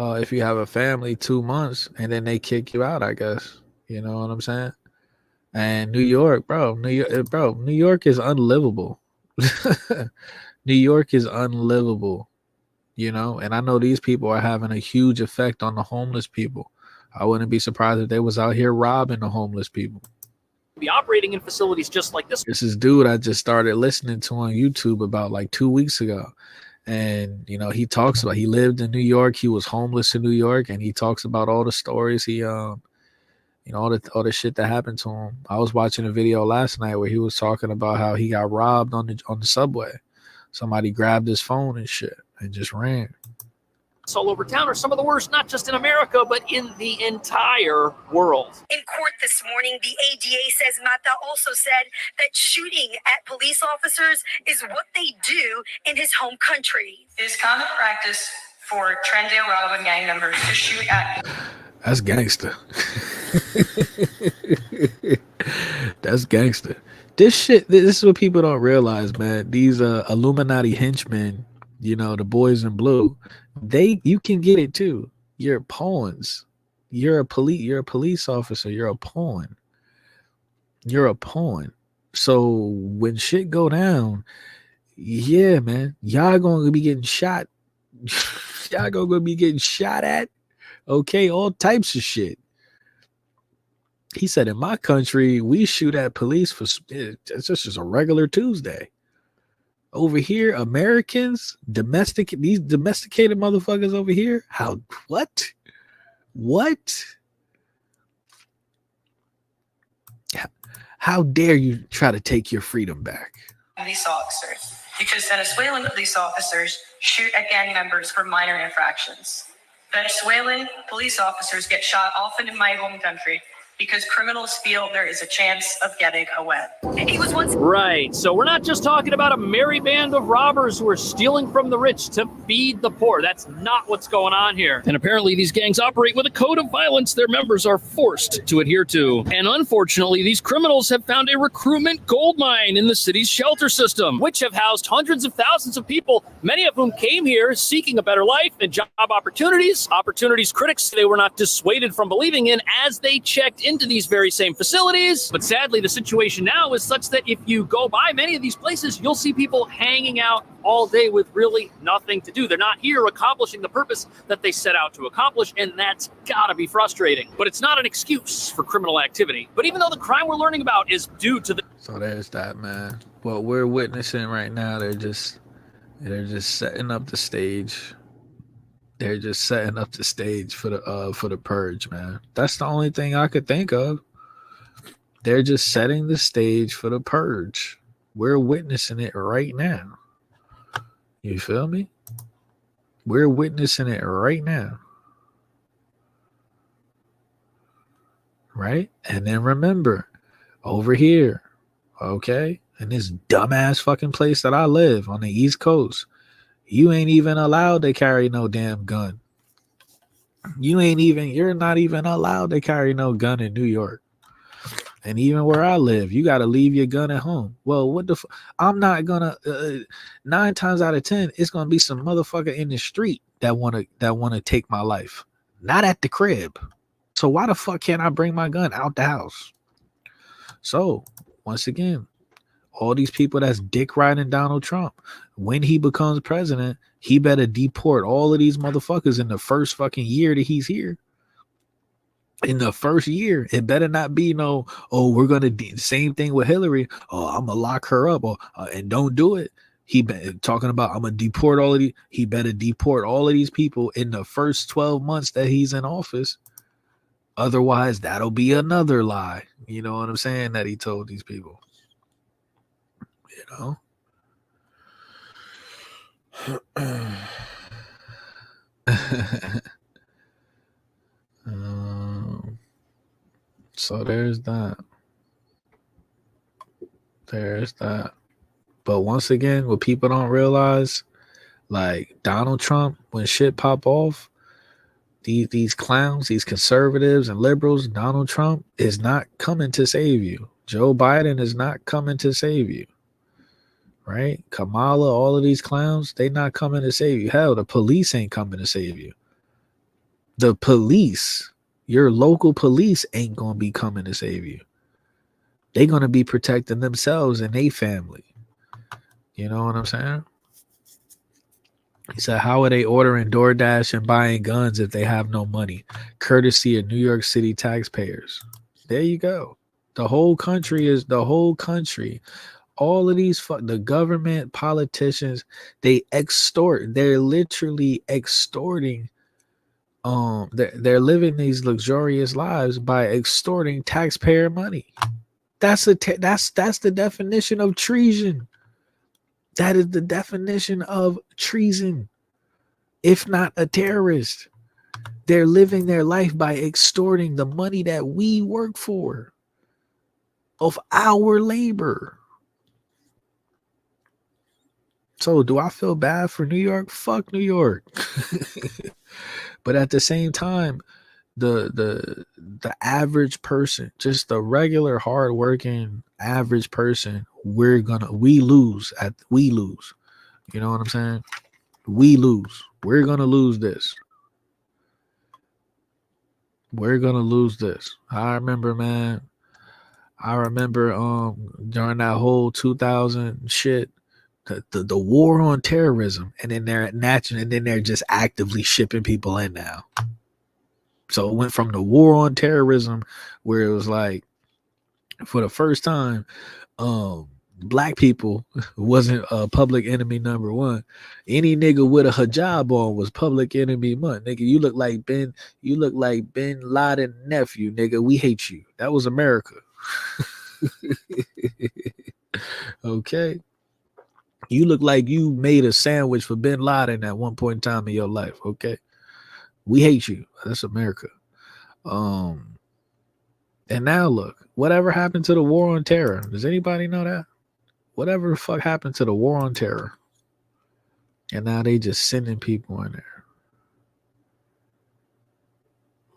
If you have a family, 2 months, and then they kick you out, I guess. You know what I'm saying? And New York is unlivable. New York is unlivable, you know? And I know these people are having a huge effect on the homeless people. I wouldn't be surprised if they was out here robbing the homeless people. be operating in facilities just like this. This is dude I just started listening to on YouTube about like 2 weeks ago. And, you know, he talks about, he lived in New York. He was homeless in New York. And he talks about all the stories he, you know, all the shit that happened to him. I was watching a video last night where he was talking about how he got robbed on the subway. Somebody grabbed his phone and shit and just ran. All over town are some of the worst, not just in America, but in the entire world. In court this morning, the ADA says Mata also said that shooting at police officers is what they do in his home country. It is common practice for Trendale Robin gang members to shoot at... That's gangster. That's gangster. This is what people don't realize, man. These Illuminati henchmen, you know, the boys in blue, you can get it too. You're pawns. You're a police officer. You're a pawn. You're a pawn. So when shit go down, yeah, man, y'all gonna be getting shot. Y'all gonna be getting shot at. Okay, all types of shit. He said, in my country, we shoot at police for it's just a regular Tuesday. Over here, Americans, these domesticated motherfuckers over here, what? How dare you try to take your freedom back? Police officers, because Venezuelan police officers shoot at gang members for minor infractions. Venezuelan police officers get shot often in my home country because criminals feel there is a chance of getting away. He was once right. So we're not just talking about a merry band of robbers who are stealing from the rich to feed the poor. That's not what's going on here. And apparently these gangs operate with a code of violence their members are forced to adhere to. And unfortunately, these criminals have found a recruitment goldmine in the city's shelter system, which have housed hundreds of thousands of people, many of whom came here seeking a better life and job opportunities critics say they were not dissuaded from believing in as they checked into these very same facilities. But sadly, the situation now is such that if you go by many of these places, you'll see people hanging out all day with really nothing to do. They're not here accomplishing the purpose that they set out to accomplish, and that's gotta be frustrating. But it's not an excuse for criminal activity. But even though the crime we're learning about is due to the... So there's that, man. What we're witnessing right now, they're just setting up the stage. They're just setting up the stage for the purge, man. That's the only thing I could think of. They're just setting the stage for the purge. We're witnessing it right now. You feel me? We're witnessing it right now. Right? And then remember, over here, okay, in this dumbass fucking place that I live on the East Coast, you ain't even allowed to carry no damn gun. You're not even allowed to carry no gun in New York. And even where I live, you got to leave your gun at home. Well, what the I'm not gonna 9 times out of 10, it's gonna be some motherfucker in the street that wanna take my life, not at the crib. So why the fuck can't I bring my gun out the house? So once again, all these people that's dick riding Donald Trump, when he becomes president, he better deport all of these motherfuckers in the first fucking year that he's here. In the first year, it better not be no, oh, we're gonna do the same thing with Hillary. Oh, I'm gonna lock her up, or and don't do it. He been talking about I'm gonna deport all of these. He better deport all of these people in the first 12 months that he's in office. Otherwise, that'll be another lie. You know what I'm saying? That he told these people. You know. So there's that. There's that. But once again, what people don't realize, like Donald Trump, when shit pop off, these clowns, these conservatives and liberals, Donald Trump is not coming to save you. Joe Biden is not coming to save you. Right? Kamala, all of these clowns, they not coming to save you. Hell, the police ain't coming to save you. The police, your local police ain't going to be coming to save you. They're going to be protecting themselves and their family. You know what I'm saying? He said, how are they ordering DoorDash and buying guns if they have no money? Courtesy of New York City taxpayers. There you go. The whole country. All of these, the government, politicians, they extort. They're literally extorting. They're living these luxurious lives by extorting taxpayer money. That's the definition of treason. That is the definition of treason. If not a terrorist, they're living their life by extorting the money that we work for, of our labor. So do I feel bad for New York? Fuck New York. But at the same time, the average person, just the regular hardworking average person, we lose. You know what I'm saying? We lose. We're gonna lose this. We're gonna lose this. I remember, man. During that whole 2000 shit, the war on terrorism, and then they're just actively shipping people in now. So it went from the war on terrorism, where it was like, for the first time, black people wasn't public enemy number one. Any nigga with a hijab on was public enemy one. Nigga, you look like bin Laden nephew, nigga. We hate you. That was America. Okay. You look like you made a sandwich for bin Laden at one point in time in your life. Okay. We hate you. That's America. And now look, whatever happened to the war on terror? Does anybody know that? Whatever the fuck happened to the war on terror? And now they just sending people in there.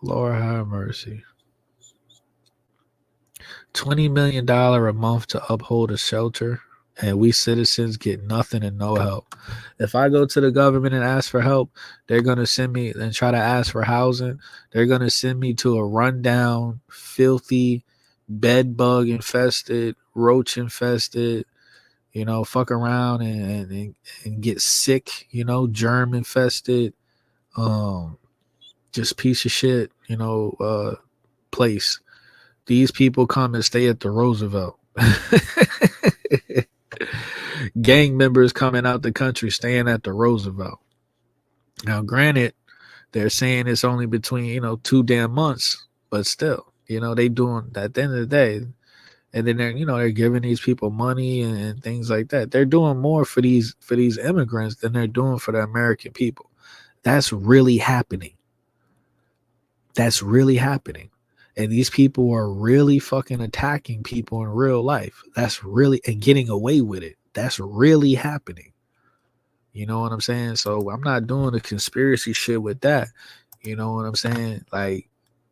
Lord have mercy. $20 million a month to uphold a shelter, and we citizens get nothing and no help. If I go to the government and ask for help, they're going to send me and try to ask for housing. They're going to send me to a rundown, filthy, bed bug infested, roach infested, fuck around and get sick, germ infested, just piece of shit, place. These people come and stay at the Roosevelt. Gang members coming out the country staying at the Roosevelt. Now, granted, they're saying it's only between, 2 damn months, but still, they doing, at the end of the day, And then they're giving these people money and things like that. They're doing more for these immigrants than they're doing for the American people. That's really happening. That's really happening. And these people are really fucking attacking people in real life. That's really, and getting away with it. That's really happening. You know what I'm saying? So I'm not doing the conspiracy shit with that. You know what I'm saying? Like,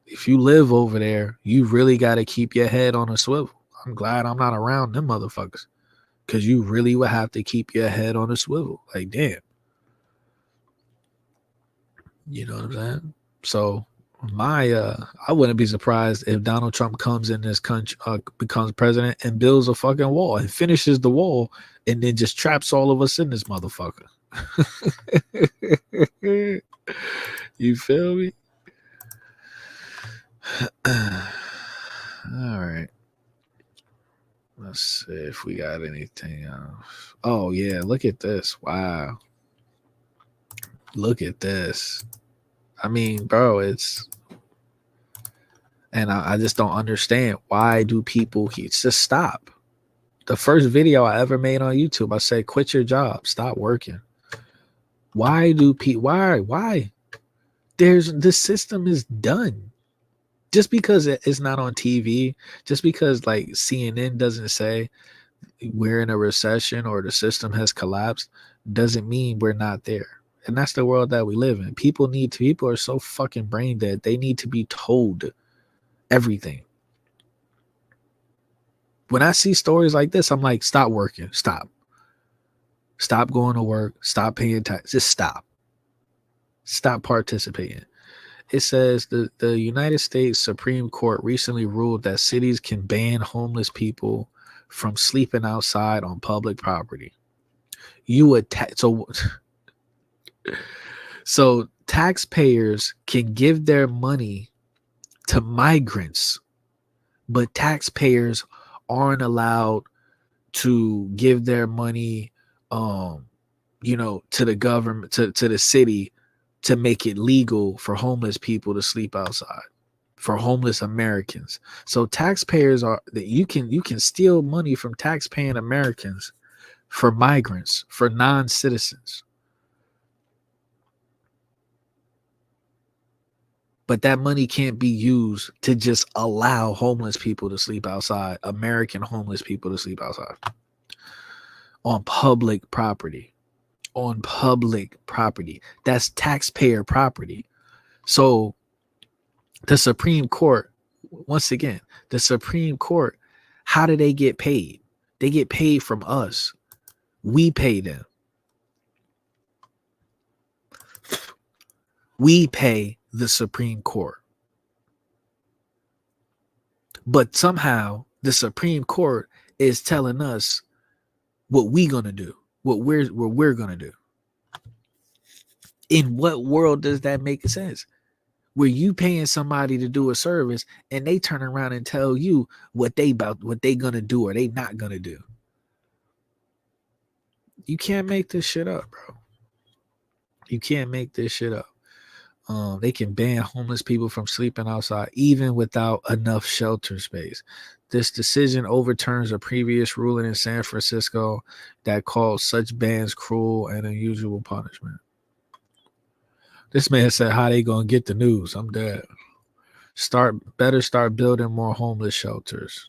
if you live over there, you really got to keep your head on a swivel. I'm glad I'm not around them motherfuckers, because you really would have to keep your head on a swivel. Like, damn. You know what I'm saying? So I wouldn't be surprised if Donald Trump comes in this country, becomes president, and builds a fucking wall and finishes the wall, and then just traps all of us in this motherfucker. You feel me? All right. Let's see if we got anything else. Oh yeah, look at this. Wow. Look at this. I mean, bro, and I just don't understand, why do people just stop? The first video I ever made on YouTube, I said, quit your job, stop working. Why do people, why? The system is done. Just because it's not on TV, just because like CNN doesn't say we're in a recession or the system has collapsed, doesn't mean we're not there. And that's the world that we live in. People are so fucking brain dead. They need to be told everything. When I see stories like this, I'm like, stop working. Stop going to work. Stop paying tax. Just stop participating. It says the United States Supreme Court recently ruled that cities can ban homeless people from sleeping outside on public property. So taxpayers can give their money to migrants, but taxpayers aren't allowed to give their money to the government, to the city, to make it legal for homeless people to sleep outside, for homeless Americans. So taxpayers you can steal money from taxpaying Americans for migrants, for non-citizens. But that money can't be used to just allow homeless people to sleep outside, American homeless people to sleep outside on public property. On public property. That's taxpayer property. So the Supreme Court, once again, the Supreme Court, how do they get paid? They get paid from us. We pay them. We pay the Supreme Court. But somehow the Supreme Court is telling us what we're gonna do, what we're gonna do. In what world does that make sense? Where you paying somebody to do a service and they turn around and tell you what they gonna do or they not gonna do. You can't make this shit up, bro. You can't make this shit up. They can ban homeless people from sleeping outside even without enough shelter space. This decision overturns a previous ruling in San Francisco that called such bans cruel and unusual punishment. This man said, how they gonna get the news? I'm dead. Better start building more homeless shelters.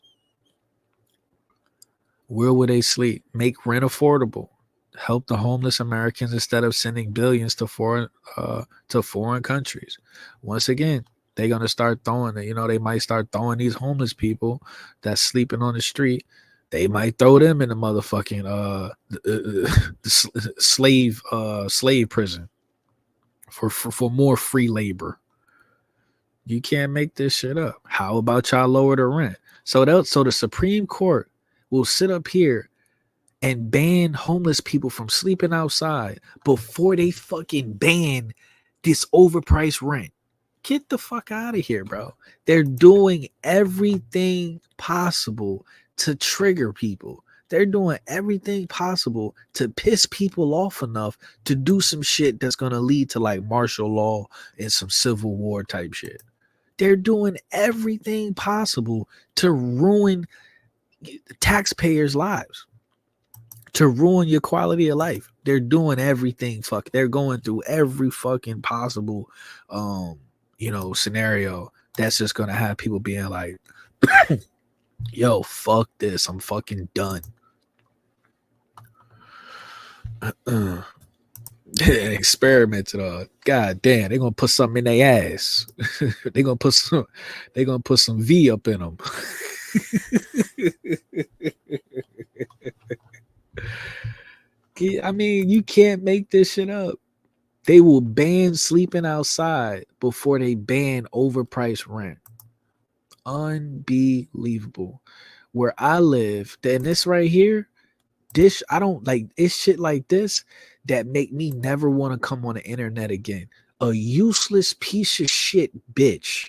Where will they sleep? Make rent affordable. Help the homeless Americans instead of sending billions to foreign countries. Once again, they're gonna start throwing it. They might start throwing these homeless people that's sleeping on the street. They might throw them in the motherfucking slave prison for more free labor. You can't make this shit up. How about y'all lower the rent? So the Supreme Court will sit up here and ban homeless people from sleeping outside before they fucking ban this overpriced rent. Get the fuck out of here, bro. They're doing everything possible to trigger people. They're doing everything possible to piss people off enough to do some shit that's going to lead to like martial law and some civil war type shit. They're doing everything possible to ruin taxpayers' lives to ruin your quality of life. They're doing everything. They're going through every fucking possible, scenario that's just gonna have people being like, "Yo, fuck this. I'm fucking done." Experimented on. God damn, they're gonna put something in their ass. they're gonna put some V up in them. I mean, you can't make this shit up. They will ban sleeping outside before they ban overpriced rent. Unbelievable. Where I live, and this right here, I don't like, it's shit like this that make me never want to come on the internet again. A useless piece of shit bitch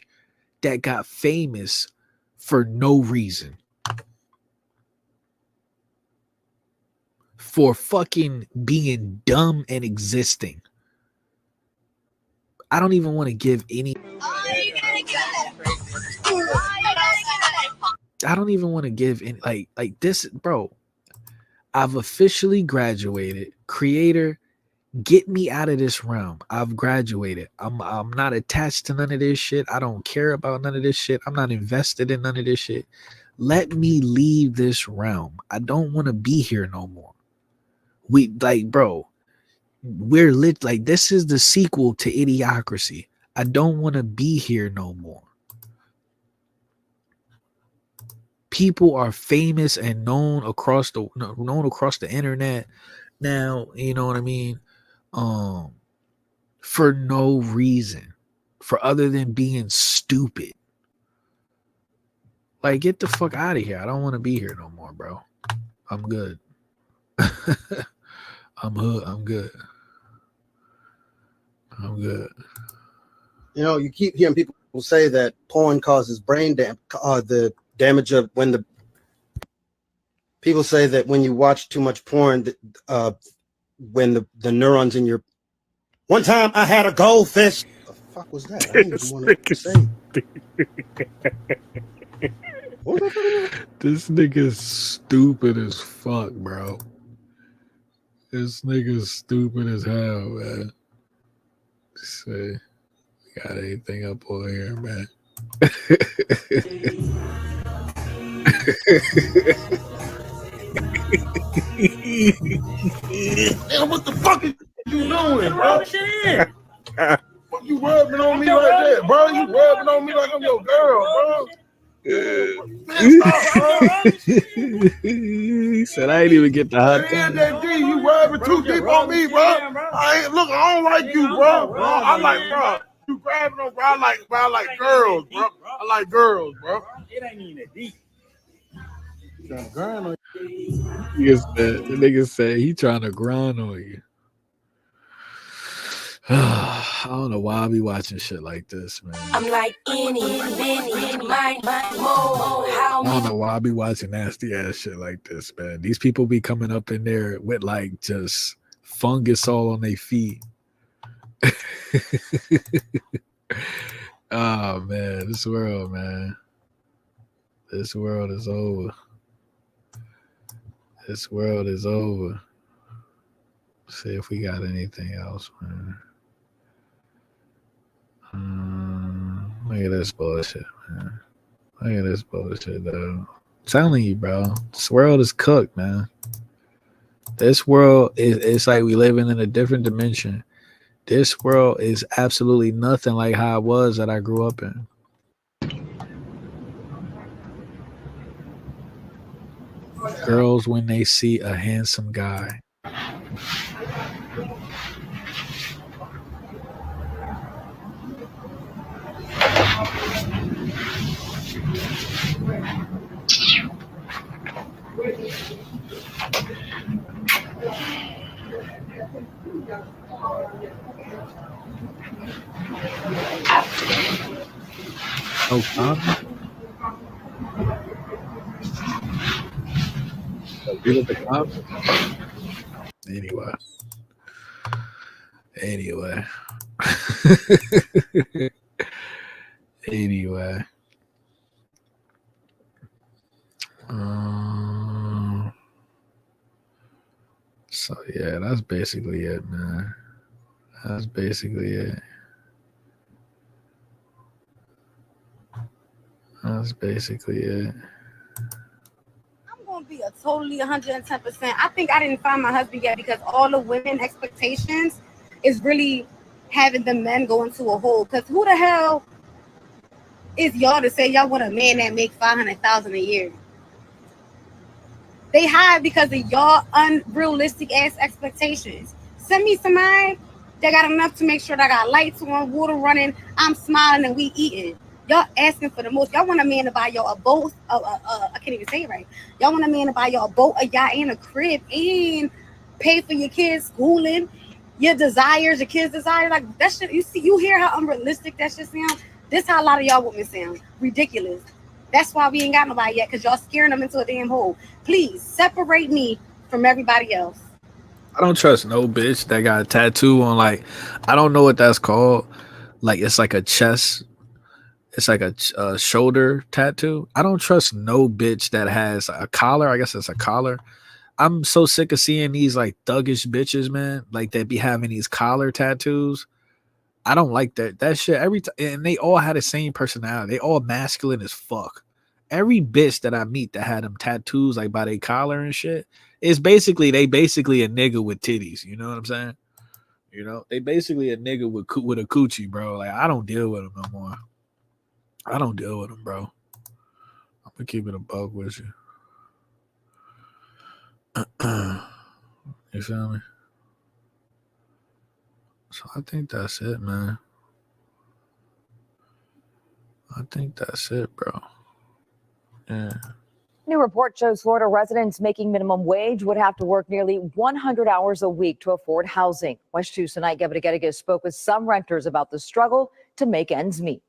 that got famous for no reason. For fucking being dumb and existing. I don't even want to give any. I don't even want to give any like this, bro. I've officially graduated. Creator, get me out of this realm. I've graduated. I'm not attached to none of this shit. I don't care about none of this shit. I'm not invested in none of this shit. Let me leave this realm. I don't want to be here no more. Bro, we're lit. Like, this is the sequel to Idiocracy. I don't want to be here no more. People are famous and known across the internet now, you know what I mean? For no reason, for other than being stupid. Like, get the fuck out of here. I don't want to be here no more, bro. I'm good. I'm good. I'm good. You know, you keep hearing people say that porn causes brain the damage of when the people say that when you watch too much porn, when the neurons in your. One time I had a goldfish. What the fuck was that? I didn't even want to say. This nigga's stupid as fuck, bro. This nigga's stupid as hell, man. Let's see. Got anything up on here, man? Man, what the fuck is you doing, bro? What you rubbing on me like that, bro? You rubbing on me like I'm your girl, bro. He said, I ain't even get the hot time. That D, you rubbing too deep on me, bro. I don't like you, bro. I like, bro. You grabbing on, bro. I like girls, bro. I like girls, bro. It ain't even that deep. The nigga said he trying to grind on you. I don't know why I be watching shit like this, man. I'm like any, my, I don't know why I be watching nasty ass shit like this, man. These people be coming up in there with like just fungus all on their feet. Oh man, this world, man. This world is over. This world is over. See if we got anything else, man. Look at this bullshit, man. Look at this bullshit, though. I'm telling you, bro. This world is cooked, man. This world it's like we living in a different dimension. This world is absolutely nothing like how it was that I grew up in. Girls, when they see a handsome guy. Oh, comment? You look at the comment? Anyway. Anyway. So yeah, that's basically it, man. That's basically it. That's basically it. I'm gonna be a totally 110%. I think I didn't find my husband yet because all the women expectations is really having the men go into a hole. Because who the hell is y'all to say y'all want a man that make $500,000 a year? They hide because of y'all unrealistic ass expectations. Send me somebody that got enough to make sure that I got lights on, water running, I'm smiling, and we eating. Y'all asking for the most. Y'all want a man to buy y'all a boat. I can't even say it right. Y'all want a man to buy y'all a boat, a yacht, and a crib, and pay for your kids' schooling, your desires, your kids' desires. Like that shit. You hear how unrealistic that shit sounds? This how a lot of y'all women sound. Ridiculous. That's why we ain't got nobody yet, because y'all scaring them into a damn hole. Please separate me from everybody else. I don't trust no bitch that got a tattoo on, like, I don't know what that's called. Like, it's like a chest. It's like a shoulder tattoo. I don't trust no bitch that has a collar. I guess it's a collar. I'm so sick of seeing these like thuggish bitches, man. Like they be having these collar tattoos. I don't like that shit every time. And they all had the same personality. They all masculine as fuck. Every bitch that I meet that had them tattoos like by their collar and shit is basically a nigga with titties. You know what I'm saying? You know, they basically a nigga with a coochie, bro. Like I don't deal with them no more. I don't deal with them, bro. I'm gonna keep it a bug with you. You feel me? So I think that's it, man. I think that's it, bro. Yeah. New report shows Florida residents making minimum wage would have to work nearly 100 hours a week to afford housing. West 2 tonight, Governor Gettigas spoke with some renters about the struggle to make ends meet.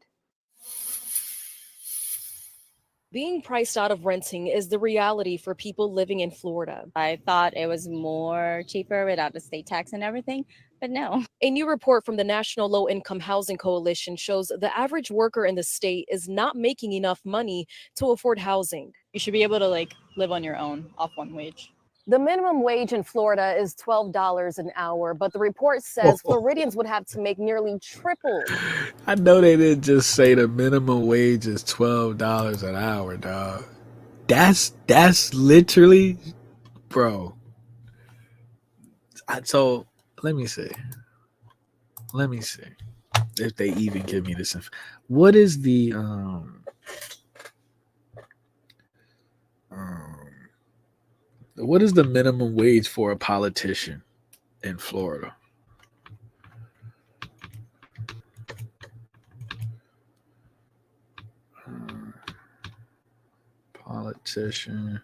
Being priced out of renting is the reality for people living in Florida. I thought it was more cheaper without the state tax and everything, but no. A new report from the National Low Income Housing Coalition shows the average worker in the state is not making enough money to afford housing. You should be able to live on your own off one wage. The minimum wage in Florida is $12 an hour, but the report says Floridians would have to make nearly triple. I know they didn't just say the minimum wage is $12 an hour, dog. That's literally, bro. So let me see. If they even give me this. What is the what is the minimum wage for a politician in Florida? Politician.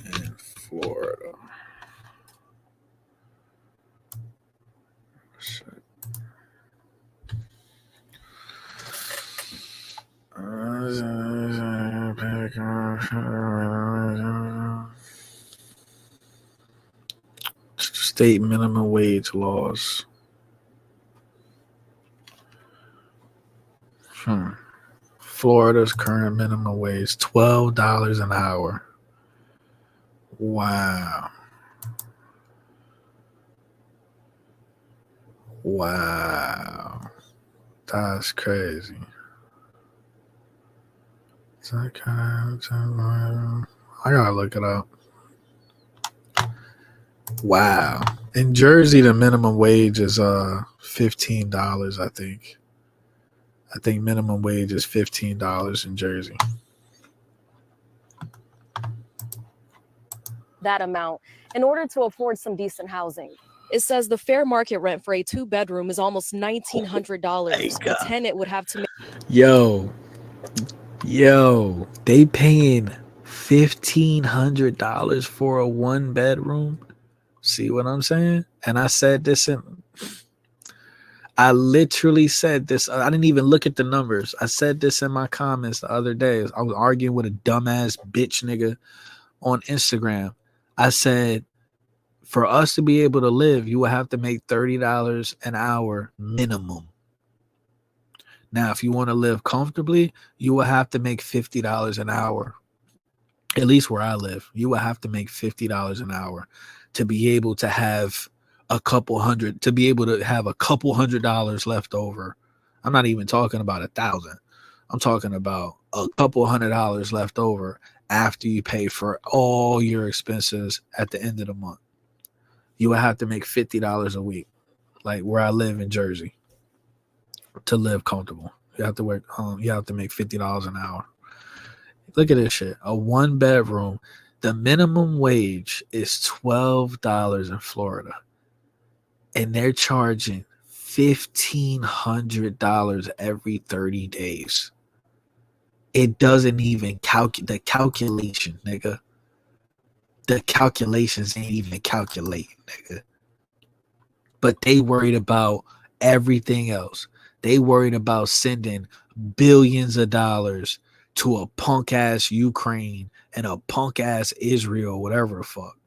In Florida. State minimum wage laws. Florida's current minimum wage $12 an hour. Wow. That's crazy. I gotta look it up. Wow. In Jersey, the minimum wage is $15, I think. I think minimum wage is $15 in Jersey. That amount in order to afford some decent housing. It says the fair market rent for a 2-bedroom is almost $1,900. A tenant would have to make. Yo, they paying $1,500 for a 1-bedroom. See what I'm saying? And I literally said this. I didn't even look at the numbers. I said this in my comments the other day. I was arguing with a dumbass bitch nigga on Instagram. I said, for us to be able to live, you will have to make $30 an hour minimum. Now, if you want to live comfortably, you will have to make $50 an hour. At least where I live, you will have to make $50 an hour to be able to have a couple $100 left over. I'm not even talking about 1,000. I'm talking about a couple $100 left over after you pay for all your expenses at the end of the month. You will have to make $50 a week, like where I live in Jersey, to live comfortable. You have to work. You have to make $50 an hour. Look at this shit. A 1-bedroom. The minimum wage is $12 in Florida, and they're charging $1,500 every 30 days. It doesn't even calculate the calculation, nigga. The calculations ain't even calculating, nigga. But they worried about everything else. They worried about sending billions of dollars to a punk ass Ukraine and a punk ass Israel, whatever the fuck.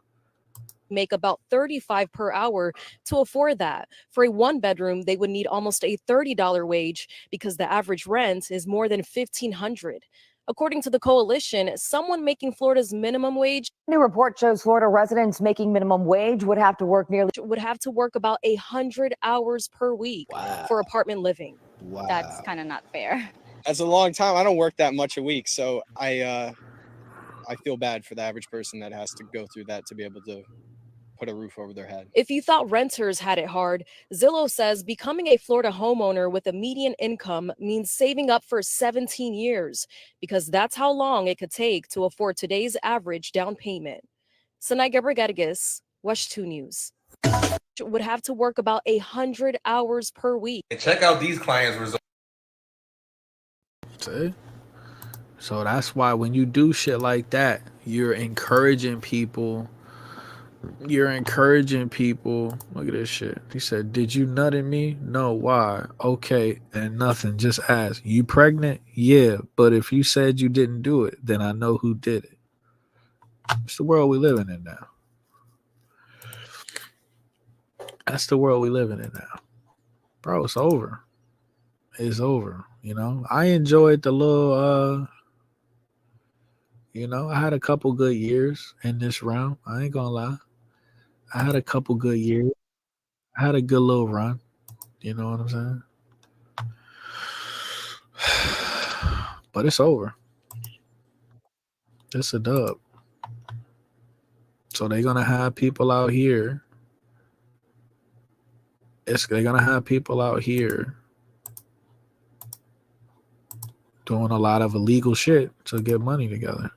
Make about $35 per hour to afford that. For a 1-bedroom, they would need almost a $30 wage because the average rent is more than $1,500. According to the coalition, someone making Florida's minimum wage. New report shows Florida residents making minimum wage would have to work about 100 hours per week for apartment living. That's kind of not fair. That's a long time. I don't work that much a week, so I feel bad for the average person that has to go through that to be able to put a roof over their head. If you thought renters had it hard, Zillow says becoming a Florida homeowner with a median income means saving up for 17 years, because that's how long it could take to afford today's average down payment. Sanai Gebrigedegis, Watch 2 News. Would have to work about 100 hours per week. And check out these clients' results. See? So that's why when you do shit like that, you're encouraging people. Look at this shit. He said, "Did you nut in me? No. Why? Okay. And nothing. Just ask. You pregnant? Yeah. But if you said you didn't do it, then I know who did it." It's the world we living in now. That's the world we living in now. Bro, it's over. It's over. You know, I enjoyed the little, I had a couple good years in this round. I ain't gonna lie. I had a couple good years. I had a good little run. You know what I'm saying? But it's over. It's a dub. So they're gonna have people out here. They're gonna have people out here doing a lot of illegal shit to get money together.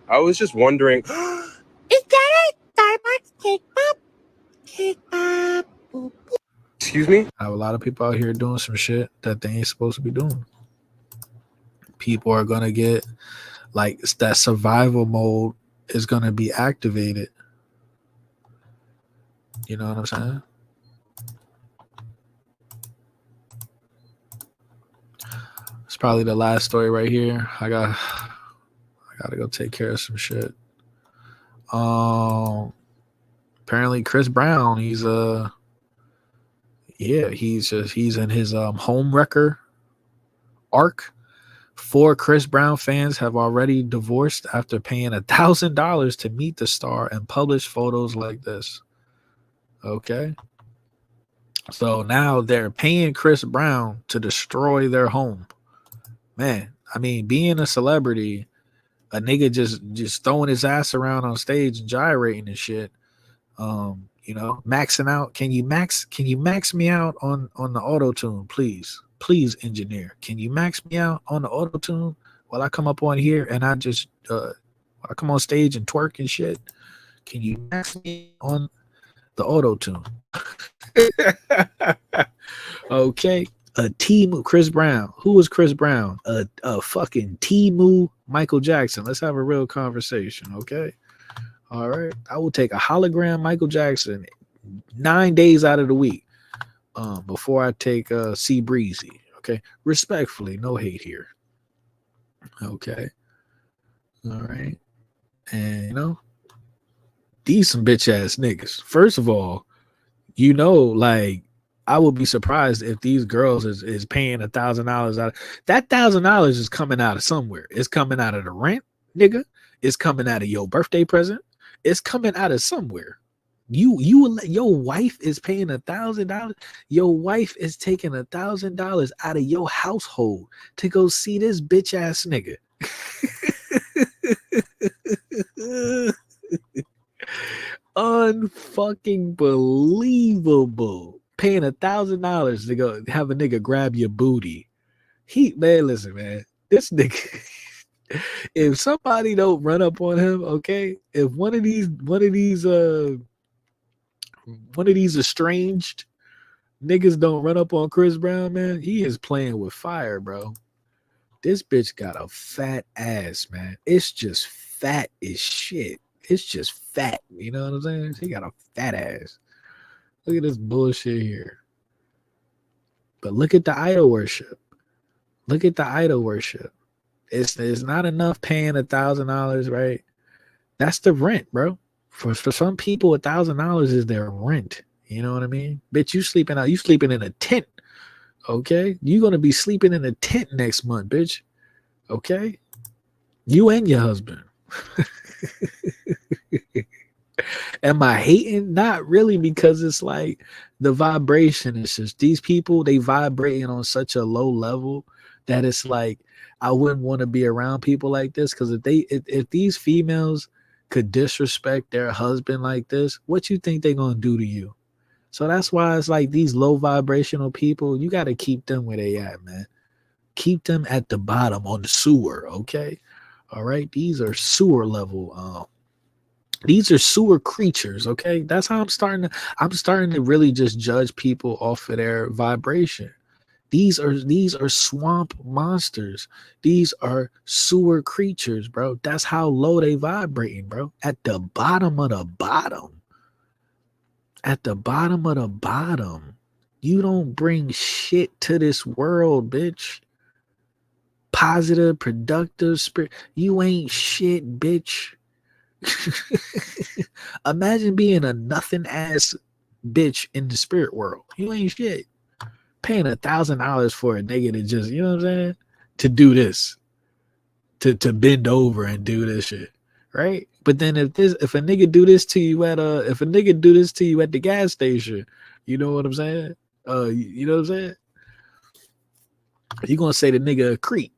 I was just wondering. Is that a Starbucks cake pop? Cake pop. Excuse me? I have a lot of people out here doing some shit that they ain't supposed to be doing. People are gonna get like that survival mode is gonna be activated. You know what I'm saying? It's probably the last story right here. I gotta go take care of some shit. Apparently Chris Brown, he's in his home wrecker arc. 4 Chris Brown fans have already divorced after paying $1,000 to meet the star and publish photos like this. Okay. So now they're paying Chris Brown to destroy their home. Man, I mean, being a celebrity, a nigga just throwing his ass around on stage and gyrating and shit. Maxing out. Can you max me out on the auto tune, please? Please, engineer. Can you max me out on the auto tune while I come up on here and I just I come on stage and twerk and shit? Can you max me on the auto tune? Okay. A Timu Chris Brown. Who was Chris Brown? A fucking Timu Michael Jackson. Let's have a real conversation, okay? All right. I will take a hologram Michael Jackson 9 days out of the week before I take C Breezy, okay? Respectfully, no hate here. Okay. All right. And, these some bitch ass niggas. First of all, like, I would be surprised if these girls is paying $1,000 out. That $1,000 is coming out of somewhere. It's coming out of the rent, nigga. It's coming out of your birthday present. It's coming out of somewhere. You will let your wife is paying $1,000. Your wife is taking $1,000 out of your household to go see this bitch ass nigga. Unfucking believable. Paying $1,000 to go have a nigga grab your booty. Man, listen, man. This nigga. If somebody don't run up on him, okay. If one of these estranged niggas don't run up on Chris Brown, man, he is playing with fire, bro. This bitch got a fat ass, man. It's just fat as shit. It's just fat. You know what I'm saying? She got a fat ass. Look at this bullshit here. But look at the idol worship. Look at the idol worship. It's not enough paying $1,000, right? That's the rent, bro. For some people, $1,000 is their rent. You know what I mean? Bitch, you sleeping in a tent. Okay? You're gonna be sleeping in a tent next month, bitch. Okay? You and your husband. Am I hating? Not really, because it's like the vibration is just these people, they vibrating on such a low level that it's like I wouldn't want to be around people like this, because if these females could disrespect their husband like this, what you think they're gonna do to you? So that's why it's like these low vibrational people, you got to keep them where they at, man. Keep them at the bottom on the sewer, okay? All right, these are sewer level. These are sewer creatures, okay? That's how I'm starting to really just judge people off of their vibration. These are swamp monsters. These are sewer creatures, bro. That's how low they vibrating, bro. At the bottom of the bottom. At the bottom of the bottom. You don't bring shit to this world, bitch. Positive, productive spirit. You ain't shit, bitch. Imagine being a nothing ass bitch in the spirit world. You ain't shit. Paying $1,000 for a nigga to just, you know what I'm saying? To do this. To bend over and do this shit. Right? But then if a nigga do this to you at the gas station, you know what I'm saying? You know what I'm saying? You gonna say the nigga a creep.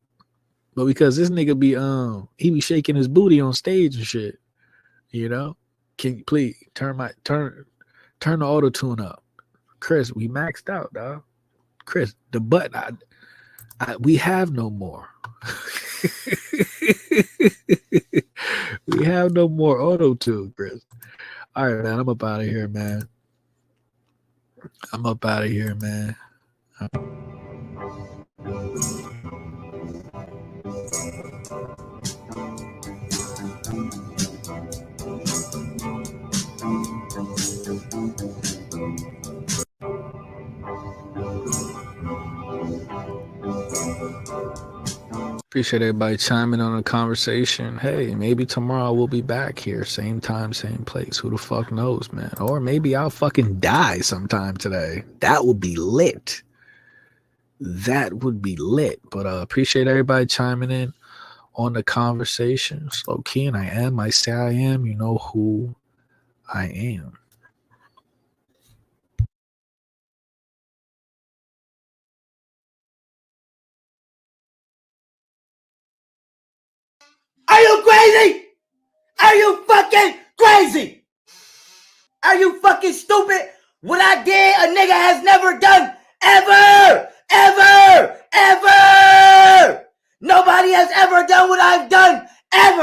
But because this nigga he be shaking his booty on stage and shit. You know, can you please turn the auto tune up, Chris? We maxed out, dog. Chris, the button we have no more. We have no more auto tune, Chris. All right, man. I'm up out of here, man. Appreciate everybody chiming on the conversation. Hey, maybe tomorrow we'll be back here. Same time, same place. Who the fuck knows, man? Or maybe I'll fucking die sometime today. That would be lit. But appreciate everybody chiming in on the conversation. Slow key, and I say I am. You know who I am. Are you crazy? Are you fucking crazy? Are you fucking stupid? What I did, a nigga has never done ever, ever, ever. Nobody has ever done what I've done ever.